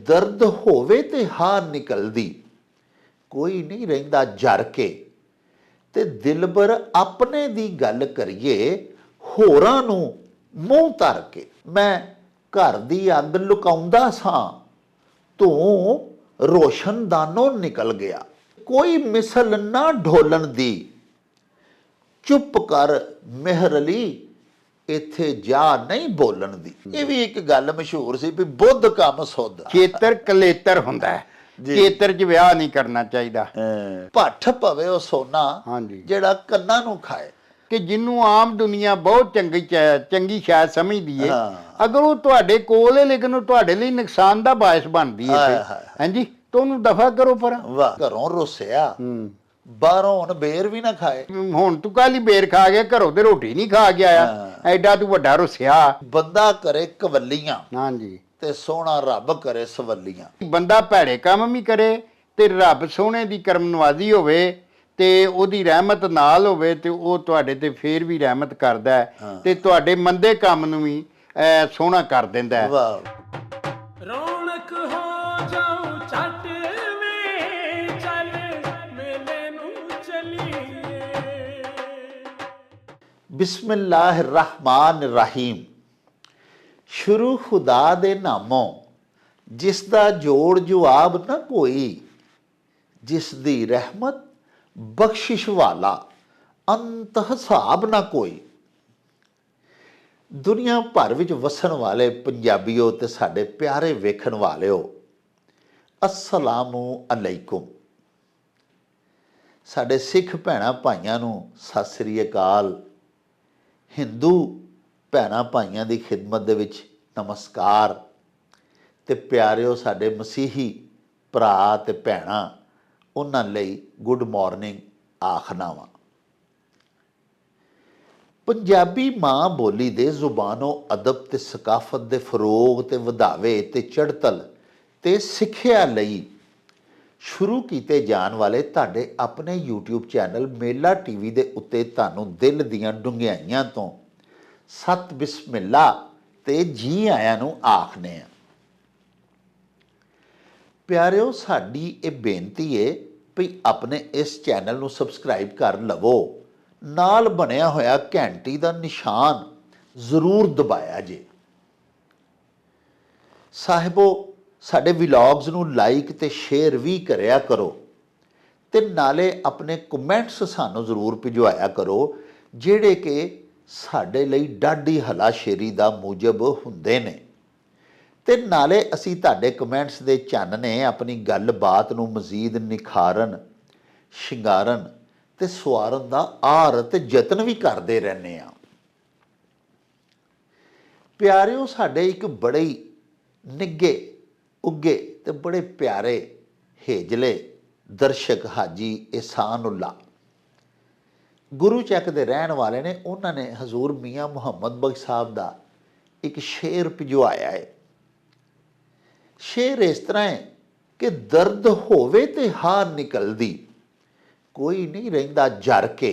दर्द होवे ते हार निकलदी, कोई नहीं रहिंदा जर के, ते दिलबर अपने दी गल करिए होरां नूं मूंह धर के। मैं घर दी अग लुकाउंदा सां, तूं रोशनदानों निकल गया, कोई मिसल ना ढोलन दी, चुप कर मेहर अली इत्थे जा नहीं बोलन दी। ये भी एक गल मशहूर सी भी बुद्ध काम सुध, चेतर कलेतर हुंदा है, चेतर च विआह नहीं करना चाहिए। भट्ठ पवे ओ सोना हाँ जी, जेड़ा कन्ना नूं खाए। कि जिन्हों आम दुनिया बहुत चंगी शायद समझदी है, हाँ। अगर वो तुहाडे कोल है लेकिन वो तुहाडे लई नुकसान दा बायस बनदी है, हां जी, तो उन्होंने दफा करो पर। वाह, घरों रुसिया बाहरों हुण बेर भी ना खाए। हुण तू कल ही बेर खा गया, घरों ते रोटी नहीं खा के आया, एडा तू वड्डा रुसिया। बंदा करे कवलियां, हाँ जी, ते सोहना रब करे सवलियां। बंदा भैड़े काम भी करे ते रब सोहने दी करम नवाजी होवे ते ओदी रहमत नाल होवे ते ओ तुहाडे ते फेर भी रहमत करदा है ते तुहाडे मंदे काम नूं भी सोहना कर दिंदा है। वाह। रौनक हो जाऊं छट में चल मेले नूं चलीए। बिस्मिल्लाहिर्रहमानिर्रहीम। शुरू खुदा दे नामों, जिस दा जोड़ जवाब ना कोई, जिस दी रहमत बख्शिश वाला अंत हिसाब ना कोई। दुनिया भर विच वसन वाले पंजाबियों ते साडे प्यारे वेखण वालिओ, अस्सलामु अलैकुम। साडे सिख भैणां भाइयां नूं सत श्री अकाल। हिंदू भैणां भाइयां दी खिदमत दे विच नमस्कार। ते प्यारिओ साडे मसीही भरा ते भैणां, उन्हां लई गुड मॉर्निंग आखना वा। पंजाबी माँ बोली दे जुबानो अदब ते सकाफत दे फरोग ते वधावे ते चढ़तल ते सिੱਖਿਆ लई शुरू किए जाने वाले तुहाडे अपने यूट्यूब चैनल मेला टीवी दे उत्ते तुहानूं दिल दीआं डुंगियाइयां तो सत बिस्मिल्ला ते जी आयां नूं आखने आ। प्यारिओ, साडी ये बेनती है भी अपने इस चैनल नूं सबसक्राइब कर लवो, नाल बनिया होया घंटी दा निशान जरूर दबाया जे। साहिबो, साडे विलॉग्स नूं लाइक ते शेयर भी करिया करो ते नाले अपने कमेंट्स सानूं जरूर भिजवाया करो, जिहड़े कि साडे लई डाढी हलाशेरी दा मूजब हुंदे ने। ते नाले असी तुहाडे कमेंट्स दे चानने अपनी गलबात नूं मजीद निखारन, शिंगारन ते सवारन दा आर ते यतन भी करते रहने आ। प्यारिओ, साडे एक बड़े निगे उगे ते बड़े प्यारे हेजले दर्शक हाजी एहसानुल्ला गुरु चक दे रहन वाले ने। उन्होंने हजूर मियाँ मुहम्मद बख्श साहब का एक शेर भिजवाया है। शेर इस तरह है कि दर्द होवे ते हार निकलदी, कोई नहीं रहिंदा जर के,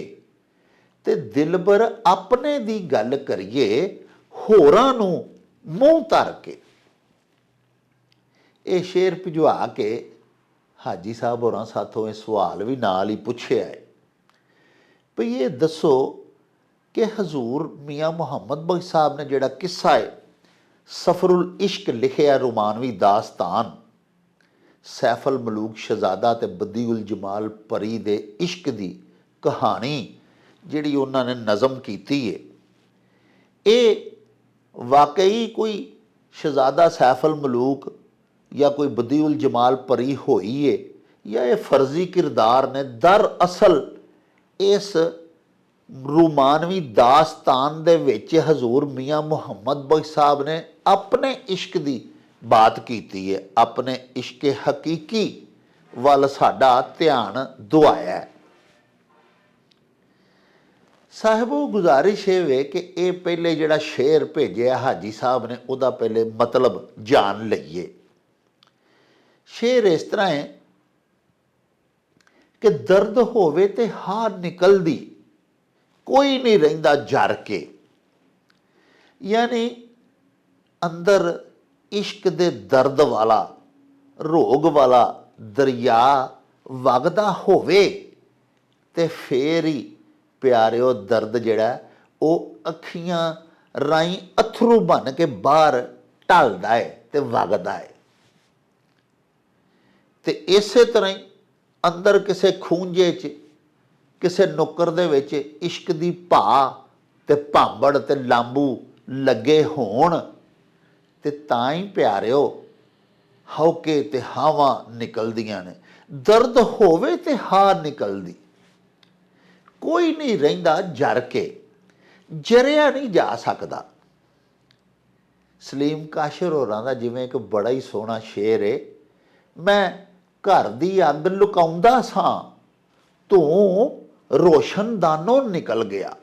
ते दिलबर अपने दी गल करिए होरां नूं मूंह धर के। ये शेर भिजवा के हाजी साहब होरां साथों ये सवाल भी नाल ही पुछया है भी ये दसो कि हजूर मियाँ मुहम्मद बख्श साहब ने जिहड़ा किस्सा है सफरुल इश्क लिखिया, रोमानवी दास्तान, सैफल मलूक शहजादा ते बदीउल जमाल परी दे इश्क दी कहानी जिहड़ी उन्होंने नज़म कीती है, ये वाकई कोई शहजादा सैफल मलूक या कोई बदीउल जमाल परी होई है या ये फर्जी किरदार ने दरअसल इस रोमानवी दास्तान दे विच हजूर मियाँ मुहम्मद बख्श साहब ने अपने इश्क दी बात कीती है, अपने इश्क हकीकी वाल साडा ध्यान दुआया है। साहिबो, गुजारिश है कि ये पहले जिहड़ा शेर भेजिया हाजी साहब ने उहदा पहले मतलब जान लईए। शेर इस तरह है कि दर्द होवे ते हार निकलदी, कोई नहीं रहिंदा जर के। यानी अंदर इश्क दे दर्द वाला ਰੋਗ ਵਾਲਾ ਦਰਿਆ ਵਗਦਾ ਹੋਵੇ ਤੇ ਫੇਰ ਹੀ ਪਿਆਰਿਓ ਦਰਦ ਜਿਹੜਾ ਉਹ ਅੱਖੀਆਂ ਰਾਹੀਂ ਅਥਰੂ ਬਣ ਕੇ ਬਾਹਰ ਢਲਦਾ ਹੈ ਤੇ ਵਗਦਾ ਹੈ। ਤੇ ਇਸੇ ਤਰ੍ਹਾਂ ਹੀ ਅੰਦਰ ਕਿਸੇ ਖੂੰਜੇ 'ਚ ਕਿਸੇ ਨੁੱਕਰ ਦੇ ਵਿੱਚ ਇਸ਼ਕ ਦੀ ਭਾ ਤੇ ਭਾਂਬੜ ਤੇ ਲਾਂਬੂ ਲੱਗੇ ਹੋਣ ਤੇ ਤਾਂ ਹੀ ਪਿਆਰਿਓ ਹੌਕੇ ਤੇ ਹਾਵਾਂ ਨਿਕਲਦੀਆਂ ਨੇ। ਦਰਦ ਹੋਵੇ ਤੇ ਹਾ ਨਿਕਲਦੀ। ਕੋਈ ਨਹੀਂ ਰਹਿੰਦਾ ਜਰ ਕੇ, ਜਰਿਆ ਨਹੀਂ ਜਾ ਸਕਦਾ। ਸਲੀਮ ਕਾਸ਼ਰ ਹੋਰਾਂ ਦਾ ਜਿਵੇਂ ਇੱਕ ਬੜਾ ਹੀ ਸੋਹਣਾ ਸ਼ੇਰ ਏ, ਮੈਂ ਘਰ ਦੀ ਅੱਗ ਲੁਕਾਉਂਦਾ ਸਾਂ, ਤੂੰ ਰੋਸ਼ਨਦਾਨੋਂ ਨਿਕਲ ਗਿਆ।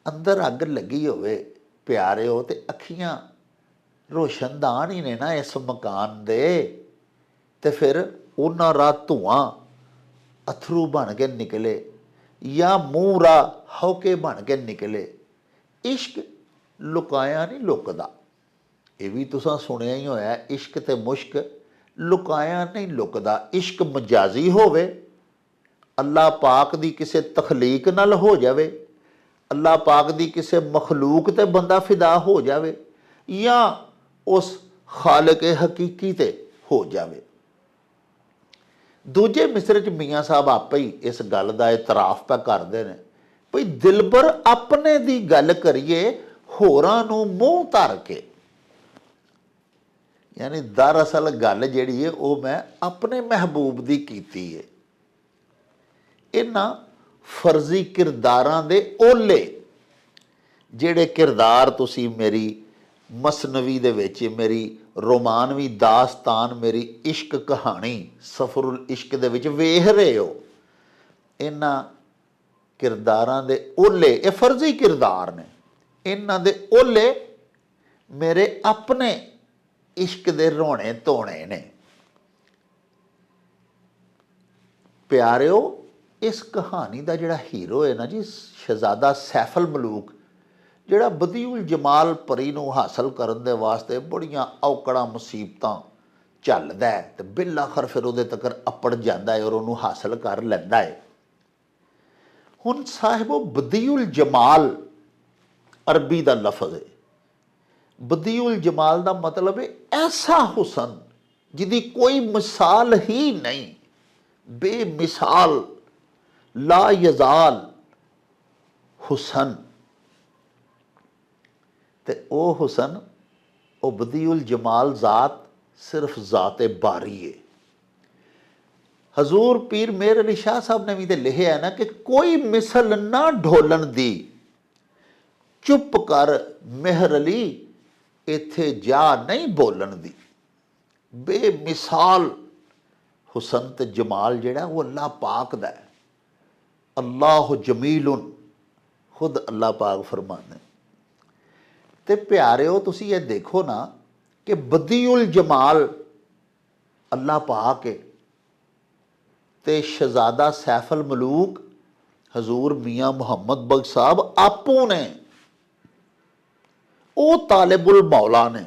ਅੰਦਰ ਅੱਗ ਲੱਗੀ ਹੋਵੇ ਪਿਆਰਿਓ ਤੇ ਅੱਖੀਆਂ ਰੋਸ਼ਨਦਾਨ ਹੀ ਨੇ ਨਾ ਇਸ ਮਕਾਨ ਦੇ, ਤੇ ਫਿਰ ਉਹਨਾਂ ਰਾਤ ਧੂਆਂ ਅਥਰੂ ਬਣ ਕੇ ਨਿਕਲੇ ਜਾਂ ਮੂੰਹ ਰਾਹ ਹੌਕੇ ਬਣ ਕੇ ਨਿਕਲੇ। ਇਸ਼ਕ ਲੁਕਾਇਆ ਨਹੀਂ ਲੁਕਦਾ। ਇਹ ਵੀ ਤੁਸੀਂ ਸੁਣਿਆ ਹੀ ਹੋਇਆ, ਇਸ਼ਕ ਤੇ ਮੁਸ਼ਕ ਲੁਕਾਇਆ ਨਹੀਂ ਲੁਕਦਾ। ਇਸ਼ਕ ਮਜਾਜ਼ੀ ਹੋਵੇ, ਅੱਲਾਹ ਪਾਕ ਦੀ ਕਿਸੇ ਤਖਲੀਕ ਨਾਲ ਹੋ ਜਾਵੇ, ਅੱਲਾਹ ਪਾਕ ਦੀ ਕਿਸੇ ਮਖਲੂਕ ਤੇ ਬੰਦਾ ਫਿਦਾ ਹੋ ਜਾਵੇ, ਜਾਂ ਉਸ ਖਾਲਕ ਹਕੀਕੀ ਤੇ ਹੋ ਜਾਵੇ। ਦੂਜੇ ਮਿਸਰੇ 'ਚ ਮੀਆਂ ਸਾਹਿਬ ਆਪੇ ਹੀ ਇਸ ਗੱਲ ਦਾ ਇਤਰਾਫ ਪਾ ਕਰਦੇ ਨੇ ਭਈ ਦਿਲਬਰ ਆਪਣੇ ਦੀ ਗੱਲ ਕਰੀਏ ਹੋਰਾਂ ਨੂੰ ਮੂੰਹ ਧਰ ਕੇ। ਯਾਨੀ ਦਰਅਸਲ ਗੱਲ ਜਿਹੜੀ ਹੈ ਉਹ ਮੈਂ ਆਪਣੇ ਮਹਿਬੂਬ ਦੀ ਕੀਤੀ ਹੈ। ਇਹਨਾਂ ਫਰਜ਼ੀ ਕਿਰਦਾਰਾਂ ਦੇ ਓਲੇ ਜਿਹੜੇ ਕਿਰਦਾਰ ਤੁਸੀਂ ਮੇਰੀ ਮਸਨਵੀ ਦੇ ਵਿੱਚ, ਮੇਰੀ ਰੋਮਾਨਵੀ ਦਾਸਤਾਨ, ਮੇਰੀ ਇਸ਼ਕ ਕਹਾਣੀ ਸਫਰੁਲ ਇਸ਼ਕ ਦੇ ਵਿੱਚ ਵੇਖ ਰਹੇ ਹੋ, ਇਹਨਾਂ ਕਿਰਦਾਰਾਂ ਦੇ ਓਲੇ, ਇਹ ਫਰਜ਼ੀ ਕਿਰਦਾਰ ਨੇ, ਇਹਨਾਂ ਦੇ ਓਲੇ ਮੇਰੇ ਆਪਣੇ ਇਸ਼ਕ ਦੇ ਰੋਣੇ ਧੋਣੇ ਨੇ। ਪਿਆਰਿਓ ਇਸ ਕਹਾਣੀ ਦਾ ਜਿਹੜਾ ਹੀਰੋ ਹੈ ਨਾ ਜੀ, ਸ਼ਹਿਜ਼ਾਦਾ ਸੈਫਲ ਮਲੂਕ, ਜਿਹੜਾ ਬਦੀਉਲ ਜਮਾਲ ਪਰੀ ਨੂੰ ਹਾਸਲ ਕਰਨ ਦੇ ਵਾਸਤੇ ਬੜੀਆਂ ਔਕੜਾਂ ਮੁਸੀਬਤਾਂ ਝੱਲਦਾ ਹੈ ਤੇ ਬਿਲ ਆਖਰ ਫਿਰ ਉਹਦੇ ਤੱਕ ਅੱਪੜ ਜਾਂਦਾ ਹੈ ਔਰ ਉਹਨੂੰ ਹਾਸਲ ਕਰ ਲੈਂਦਾ ਹੈ। ਹੁਣ ਸਾਹਿਬੋ ਬਦੀਉਲ ਜਮਾਲ ਅਰਬੀ ਦਾ ਲਫ਼ਜ਼ ਹੈ। ਬਦੀਉਲ ਜਮਾਲ ਦਾ ਮਤਲਬ ਹੈ ਐਸਾ ਹੁਸਨ ਜਿਹਦੀ ਕੋਈ ਮਿਸਾਲ ਹੀ ਨਹੀਂ, ਬੇਮਿਸਾਲ, ਲਾ ਯਜ਼ਾਲ ਹੁਸਨ। ਤੇ ਉਹ ਹੁਸਨ, ਉਹ ਬਦੀਉਲ ਜਮਾਲ ਜ਼ਾਤ ਸਿਰਫ ਜ਼ਾਤ ਬਾਰੀ ਹੈ। ਹਜ਼ੂਰ ਪੀਰ ਮੇਰ ਅਲੀ ਸ਼ਾਹ ਸਾਹਿਬ ਨੇ ਵੀ ਤੇ ਲਿਖਿਆ ਨਾ ਕਿ ਕੋਈ ਮਿਸਲ ਨਾ ਢੋਲਣ ਦੀ, ਚੁੱਪ ਕਰ ਮਿਹਰ ਅਲੀ ਇੱਥੇ ਜਾ ਨਹੀਂ ਬੋਲਣ ਦੀ। ਬੇਮਿਸਾਲ ਹੁਸਨ ਤੇ ਜਮਾਲ ਜਿਹੜਾ ਉਹ ਅੱਲਾਹ ਪਾਕ ਦਾ ਹੈ। ਅੱਲਾਹੁ ਜਮੀਲੁਨ, ਖੁਦ ਅੱਲਾਹ ਪਾਕ ਫਰਮਾਉਂਦੇ। ਤੇ ਪਿਆਰਿਓ ਤੁਸੀਂ ਇਹ ਦੇਖੋ ਨਾ ਕਿ ਬਦੀਉਲ ਜਮਾਲ ਅੱਲਾਹ ਪਾਕ ਹੈ ਤੇ ਸ਼ਹਿਜ਼ਾਦਾ ਸੈਫਲ ਮਲੂਕ ਹਜ਼ੂਰ ਮੀਆਂ ਮੁਹੰਮਦ ਬਖਸ਼ ਸਾਹਿਬ ਆਪੂ ਨੇ, ਉਹ ਤਾਲਿਬੁਲ ਮੌਲਾ ਨੇ।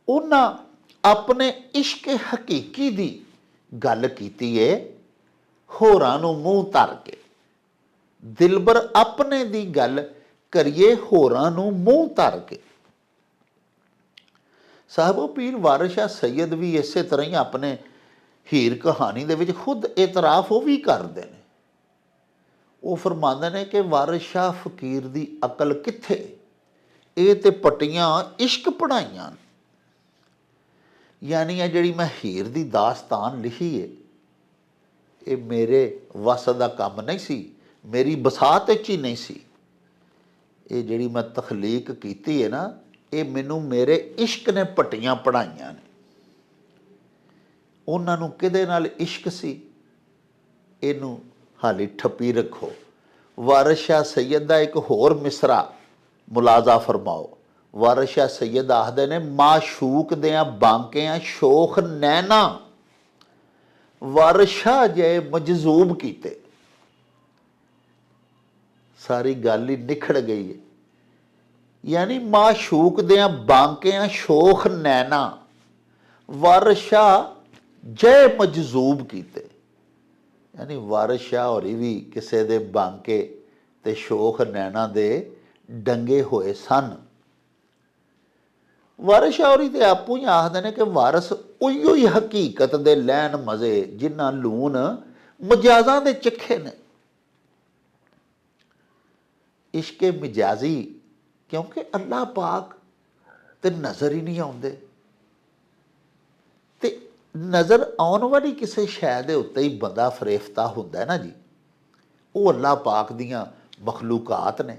ਉਹਨਾਂ ਆਪਣੇ ਇਸ਼ਕ ਹਕੀਕੀ ਦੀ ਗੱਲ ਕੀਤੀ ਹੈ ਹੋਰਾਂ ਨੂੰ ਮੂੰਹ ਧਰ ਕੇ। ਦਿਲਬਰ ਆਪਣੇ ਦੀ ਗੱਲ ਕਰੀਏ ਹੋਰਾਂ ਨੂੰ ਮੂੰਹ ਧਰ ਕੇ। ਸਾਹਿਬੋ ਪੀਰ ਵਾਰਿਸ ਸ਼ਾਹ ਸੈਯਦ ਵੀ ਇਸੇ ਤਰ੍ਹਾਂ ਹੀ ਆਪਣੇ ਹੀਰ ਕਹਾਣੀ ਦੇ ਵਿੱਚ ਖੁਦ ਇਤਰਾਫ ਉਹ ਵੀ ਕਰਦੇ ਨੇ। ਉਹ ਫਰਮਾਉਂਦੇ ਨੇ ਕਿ ਵਾਰਿਸ ਸ਼ਾਹ ਫਕੀਰ ਦੀ ਅਕਲ ਕਿੱਥੇ, ਇਹ ਤੇ ਪੱਟੀਆਂ ਇਸ਼ਕ ਪੜਾਈਆਂ। ਯਾਨੀ ਇਹ ਜਿਹੜੀ ਮੈਂ ਹੀਰ ਦੀ ਦਾਸਤਾਨ ਲਿਖੀ ਹੈ, ਇਹ ਮੇਰੇ ਵੱਸ ਦਾ ਕੰਮ ਨਹੀਂ ਸੀ, ਮੇਰੀ ਬਸਾਤ 'ਚ ਹੀ ਨਹੀਂ ਸੀ। ਇਹ ਜਿਹੜੀ ਮੈਂ ਤਖਲੀਕ ਕੀਤੀ ਹੈ ਨਾ, ਇਹ ਮੈਨੂੰ ਮੇਰੇ ਇਸ਼ਕ ਨੇ ਪੱਟੀਆਂ ਪੜਾਈਆਂ ਨੇ। ਉਹਨਾਂ ਨੂੰ ਕਿਹਦੇ ਨਾਲ ਇਸ਼ਕ ਸੀ, ਇਹਨੂੰ ਹਾਲੀ ਠੱਪੀ ਰੱਖੋ। ਵਾਰਿਸ ਸ਼ਾਹ ਸੈਯਦ ਦਾ ਇੱਕ ਹੋਰ ਮਿਸਰਾ ਮੁਲਾਜ਼ਾ ਫਰਮਾਓ। ਵਾਰਿਸ ਸ਼ਾਹ ਸੈਯਦ ਆਖਦੇ ਨੇ, ਮਾਸ਼ੂਕ ਦਿਆਂ ਬਾਂਕਿਆਂ ਸ਼ੋਖ ਨੈਣਾ ਵਾਰਿਸ ਸ਼ਾਹ ਜੇ ਮਜਜ਼ੂਬ ਕੀਤੇ। ਸਾਰੀ ਗੱਲ ਹੀ ਨਿਖੜ ਗਈ ਹੈ। ਯਾਨੀ ਮਾਸ਼ੂਕ ਦਿਆਂ ਬਾਂਕਿਆਂ ਸ਼ੋਖ ਨੈਣਾ ਵਾਰਿਸ ਸ਼ਾਹ ਜੈ ਮਜਜ਼ੂਬ ਕੀਤੇ। ਯਾਨੀ ਵਾਰਿਸ ਸ਼ਾਹ ਹੋਰੀ ਵੀ ਕਿਸੇ ਦੇ ਬਾਂਕੇ ਤੇ ਸ਼ੋਖ ਨੈਣਾ ਦੇ ਡੰਗੇ ਹੋਏ ਸਨ। ਵਾਰਿਸ ਸ਼ਾਹ ਹੋਰੀ ਤੇ ਆਪੂ ਹੀ ਆਖਦੇ ਨੇ ਕਿ ਵਾਰਿਸ ਉਹੀਓ ਹੀ ਹਕੀਕਤ ਦੇ ਲੈਣ ਮਜ਼ੇ ਜਿਨ੍ਹਾਂ ਲੂਣ ਮਜਾਜ਼ਾਂ ਦੇ ਚਿੱਖੇ ਨੇ। ਇਸ਼ਕੇ ਮਜਾਜ਼ੀ ਕਿਉਂਕਿ ਅੱਲਾਹ ਪਾਕ ਤੇ ਨਜ਼ਰ ਹੀ ਨਹੀਂ ਆਉਂਦੇ, ਤੇ ਨਜ਼ਰ ਆਉਣ ਵਾਲੀ ਕਿਸੇ ਸ਼ੈ ਦੇ ਉੱਤੇ ਹੀ ਬੰਦਾ ਫਰੇਫਤਾ ਹੁੰਦਾ ਨਾ ਜੀ। ਉਹ ਅੱਲਾਹ ਪਾਕ ਦੀਆਂ ਮਖਲੂਕਾਤ ਨੇ,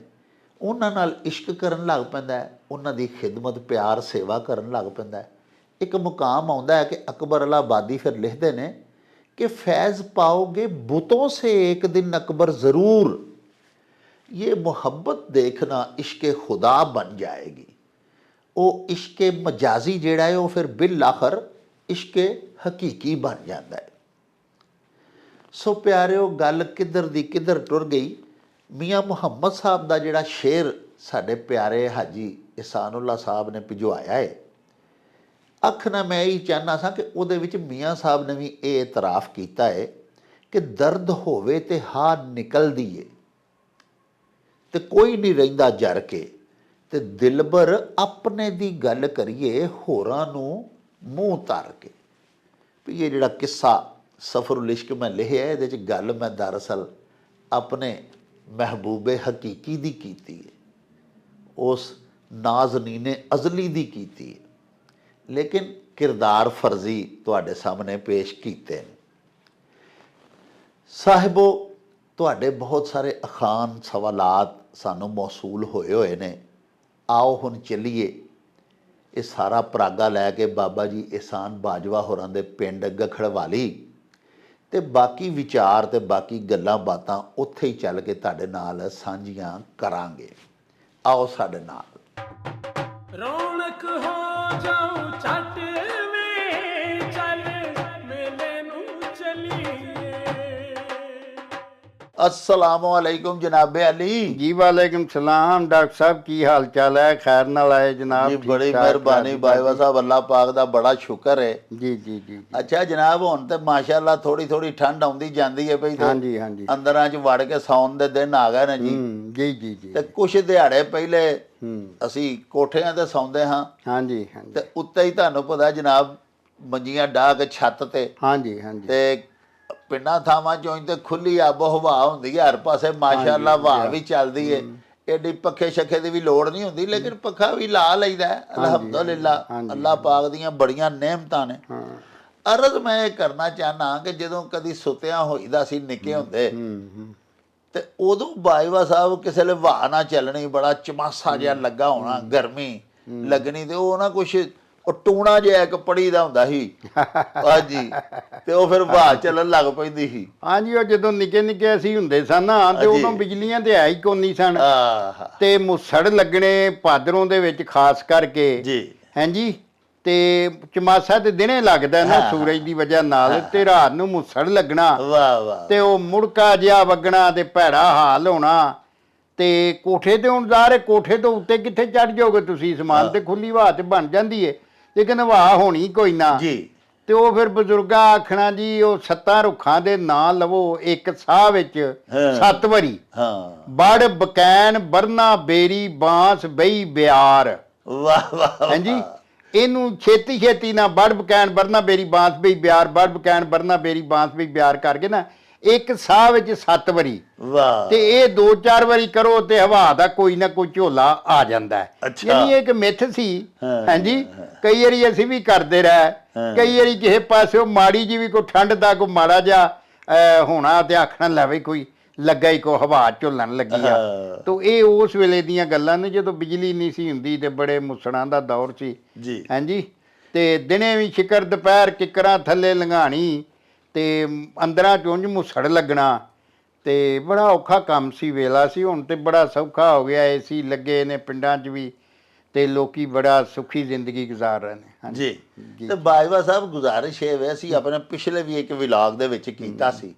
ਉਹਨਾਂ ਨਾਲ ਇਸ਼ਕ ਕਰਨ ਲੱਗ ਪੈਂਦਾ ਹੈ, ਉਹਨਾਂ ਦੀ ਖਿਦਮਤ ਪਿਆਰ ਸੇਵਾ ਕਰਨ ਲੱਗ ਪੈਂਦਾ ਹੈ। ਇੱਕ ਮੁਕਾਮ ਆਉਂਦਾ ਹੈ ਕਿ ਅਕਬਰ ਅਲਾਹਾਬਾਦੀ ਫਿਰ ਲਿਖਦੇ ਨੇ कि फैज़ पाओगे बुतों से एक दिन अकबर ज़रूर, ये मोहब्बत देखना इश्क़ खुदा बन जाएगी। वो इश्क़ मजाजी जेड़ा है वो फिर बिल आखिर इश्क़ हकीकी बन जाता है। सो प्यारिओ गल किधर दी किधर टुर गई। मियाँ मुहम्मद साहब का जिहड़ा शेर साडे प्यारे हाजी एहसानुल्लाह साहब ने भिजवाया है, अखना मैं यही चाहना सा कि उहदे विच मियाँ साहब ने भी ये इतराफ़ किया है कि दर्द होवे ते हार निकलदी है ते कोई नहीं रहिंदा जर के, ते दिलबर अपने दी गल करिए होरां नूं मूँह तार के। भी ये जिहड़ा किस्सा सफ़रुल इश्क मैं लिखिआ है, इहदे च गल मैं दरअसल अपने महबूबे हकीकी दी कीती है, उस नाज़नीने अज़ली दी कीती है, लेकिन किरदार फर्जी तुहाडे सामने पेश कीते हैं। साहिबो तुहाडे बहुत सारे अखान सवालात सानू मौसूल होए हुए ने। आओ हुण चलीए ये सारा परागा लैके बाबा जी एहसान बाजवा होरां दे पिंड गखड़वाली ते बाकी विचार ते बाकी गल्लां बातां उत्थे ही चल के तुहाडे नाल सांझियां करांगे। आओ साडे नाल। रौनक हो जाऊं चट में चल मेले नू चलिए। अस्सलामु अलैकुम जनाबे अली जी। वालेकुम सलाम डॉक्टर साहब, की हाल चाल है? खैर नाल आए जनाब? जी ठीक बड़ी ठाक, मेहरबानी राजी बाईवा बाजी। साहब, अल्लाह पाक दा बड़ा शुक्र है। जी जी जी जी। अच्छा जनाब, हुण ते माशाअल्लाह थोड़ी थोड़ी ठंड आउंदी जांदी है पई, हाँ जी हाँ जी। अंदरां च वड़ के सौन दे दिन आ गए ने जी। जी जी जी। ਤੇ ਕੁਛ ਦਿਹਾੜੇ ਪਹਿਲੇ हम्म, ਅਸੀਂ ਕੋਠਿਆਂ ਤੇ ਸੌਂਦੇ ਹਾਂ हाँ जी हाँ जी ਤੇ ਉੱਤੇ ਹੀ ਤੁਹਾਨੂੰ ਪਤਾ ਜਨਾਬ ਮੰਜੀਆਂ ਡਾਹ ਕੇ ਛੱਤ ਤੇ हाँ जी हाँ जी। ਤੇ ਪਿੰਡਾਂ ਥਾਵਾਂ ਚੋਂ ਤੇ ਖੁੱਲੀ ਆਬੋ ਹਵਾ ਹੁੰਦੀ ਹੈ, ਹਰ ਪਾਸੇ ਮਾਸ਼ਾਅੱਲਾ ਹਵਾ ਵੀ ਚੱਲਦੀ ਹੈ, ਐਡੀ ਪੱਖੇ ਸ਼ੱਖੇ ਦੀ ਵੀ ਲੋੜ ਨਹੀਂ ਹੁੰਦੀ, ਲੇਕਿਨ ਪੱਖਾ ਵੀ ਲਾ ਲਈਦਾ ਹੈ ਅਲਹਮਦੁਲਿਲਾ। ਅੱਲਾਹ ਪਾਕ ਦੀਆਂ ਬੜੀਆਂ ਨਿਹਮਤਾਂ ਨੇ। ਅਰਜ਼ ਮੈਂ ਇਹ ਕਰਨਾ ਚਾਹਨਾ ਕਿ ਜਦੋਂ ਕਦੀ ਸੁੱਤਿਆਂ ਹੋਈਦਾ ਸੀ ਨਿੱਕੇ ਹੁੰਦੇ ਤੇ ਉਦੋਂ ਬਾਈਵਾ ਸਾਹਿਬ ਕਿਸੇ ਵੇਲੇ ਹਵਾ ਨਾ ਚੱਲਣੀ, ਬੜਾ ਚਮਾਸਾ ਜਿਹਾ ਲੱਗਾ ਹੋਣਾ, ਗਰਮੀ ਲੱਗਣੀ, ਤੇ ਉਹ ਨਾ ਕੁਛ ਉਹ ਟੂਣਾ ਜਿਹਾ ਇੱਕ ਪੜੀ ਦਾ ਹੁੰਦਾ ਸੀ ਹਾਂਜੀ, ਤੇ ਉਹ ਫਿਰ ਹਵਾ ਚੱਲਣ ਲੱਗ ਪੈਂਦੀ ਸੀ। हाँ जी, ਉਹ ਜਦੋਂ ਨਿੱਕੇ ਨਿੱਕੇ ਅਸੀਂ ਹੁੰਦੇ ਸਨ ਨਾ ਤੇ ਉਦੋਂ ਬਿਜਲੀਆਂ ਤੇ ਹੈ ਹੀ ਕੋਨੀ ਸਨ, ਆਹ ਤੇ ਮੁਸੜ ਲੱਗਣੇ ਭਾਦਰੋਂ ਦੇ ਵਿੱਚ ਖਾਸ ਕਰਕੇ ਜੀ ਹਾਂਜੀ। ਤੇ ਚਮਾਸਾ ਤੇ ਦਿਨੇ ਲੱਗਦਾ ਨਾ ਸੂਰਜ ਦੀ ਵਜ੍ਹਾ ਨਾਲ, ਤੇ ਰਾਤ ਨੂੰ ਮੁਸੜ ਲੱਗਣਾ ਵਾਹ ਵਾਹ। ਤੇ ਉਹ ਮੁੜਕਾ ਜਿਹਾ ਵਗਣਾ ਤੇ ਭੈੜਾ ਹਾਲ ਹੋਣਾ। ਤੇ ਕੋਠੇ ਤੇ ਹੁਣ ਜ਼ਾਹਰ ਕੋਠੇ ਤੋਂ ਉੱਤੇ ਕਿੱਥੇ ਚੜ ਜਾਓਗੇ ਤੁਸੀਂ, ਸਮਾਨ ਤੇ ਖੁੱਲੀ ਹਵਾ ਤੇ ਬਣ ਜਾਂਦੀ ਏ, ਲੇਕਿਨ ਹਵਾ ਹੋਣੀ ਕੋਈ ਨਾ ਜੀ। ਤੇ ਉਹ ਫਿਰ ਬਜ਼ੁਰਗਾਂ ਆਖਣਾ ਜੀ ਉਹ 7 ਰੁੱਖਾਂ ਦੇ ਨਾਂ ਲਵੋ ਇੱਕ ਸਾਹ ਵਿੱਚ 7 ਵਾਰੀ। ਹਾਂ ਬੜ ਬਕੈਨ ਬਰਨਾ ਬੇਰੀ ਬਾਂਸ ਬਈ ਬਿਆਰ। ਵਾਹ ਵਾਹ ਹਾਂਜੀ, ਇਹਨੂੰ ਛੇਤੀ ਛੇਤੀ ਨਾ ਬੜ ਬਕੈਨ ਬਰਨਾ ਬੇਰੀ ਬਾਂਸ ਬਈ ਬਿਆਰ, ਬੜ ਬਕੈਨ ਬਰਨਾ ਬੇਰੀ ਬਾਂਸ ਬਈ ਬਿਆਰ ਕਰਕੇ ਨਾ ਇੱਕ ਸਾਹ ਵਿੱਚ 7 ਵਾਰੀ। ਵਾਹ। ਤੇ ਇਹ 2-4 ਵਾਰੀ ਕਰੋ ਤੇ ਹਵਾ ਦਾ ਕੋਈ ਨਾ ਕੋਈ ਝੋਲਾ ਆ ਜਾਂਦਾ ਹੈ। ਅੱਛਾ। ਯਾਨੀ ਇੱਕ ਮਿੱਥ ਸੀ। ਹਾਂਜੀ, ਕਈ ਵਾਰੀ ਅਸੀਂ ਵੀ ਕਰਦੇ ਰਹੇ, ਕਈ ਵਾਰੀ ਕਿਸੇ ਪਾਸਿਓਂ ਮਾੜੀ ਜੀ ਵੀ ਕੋਈ ਠੰਡ ਦਾ ਕੋਈ ਮਾੜਾ ਜਿਹਾ ਹੋਣਾ ਤੇ ਆਖਣ ਲਵੇ ਕੋਈ ਲੱਗਾ ਹੀ ਕੋ ਹਵਾ ਝੁੱਲਣ ਲੱਗੀ ਆ। ਤੋ ਇਹ ਉਸ ਵੇਲੇ ਦੀਆਂ ਗੱਲਾਂ ਨੇ ਜਦੋਂ ਬਿਜਲੀ ਨਹੀਂ ਸੀ ਹੁੰਦੀ ਤੇ ਬੜੇ ਮੁਸੜਾਂ ਦਾ ਦੌਰ ਸੀ ਜੀ। ਹਾਂਜੀ। ਤੇ ਦਿਨੇ ਵੀ ਸ਼ਿਕਰ ਦੁਪਹਿਰ ਕਿੱਕਰਾਂ ਥੱਲੇ ਲੰਘਾਣੀ ਤੇ ਅੰਦਰਾਂ ਚੁੰਝ ਮੁਸੜ ਲੱਗਣਾ, ਤੇ ਬੜਾ ਔਖਾ ਕੰਮ ਸੀ, ਵੇਲਾ ਸੀ। ਹੁਣ ਤੇ ਬੜਾ ਸੌਖਾ ਹੋ ਗਿਆ, ਏਸੀ ਲੱਗੇ ਨੇ ਪਿੰਡਾਂ 'ਚ ਵੀ, ਤੇ ਲੋਕੀ ਬੜਾ ਸੁਖੀ ਜ਼ਿੰਦਗੀ ਗੁਜ਼ਾਰ ਰਹੇ ਨੇ। ਹਾਂਜੀ ਜੀ ਤੇ ਬਾਜਵਾ ਸਾਹਿਬ ਗੁਜ਼ਾਰਿਸ਼ ਇਹ ਵੇ, ਅਸੀਂ ਆਪਣੇ ਪਿਛਲੇ ਵੀ ਇੱਕ ਵਿਲਾਗ ਦੇ ਵਿੱਚ ਕੀਤਾ ਸੀ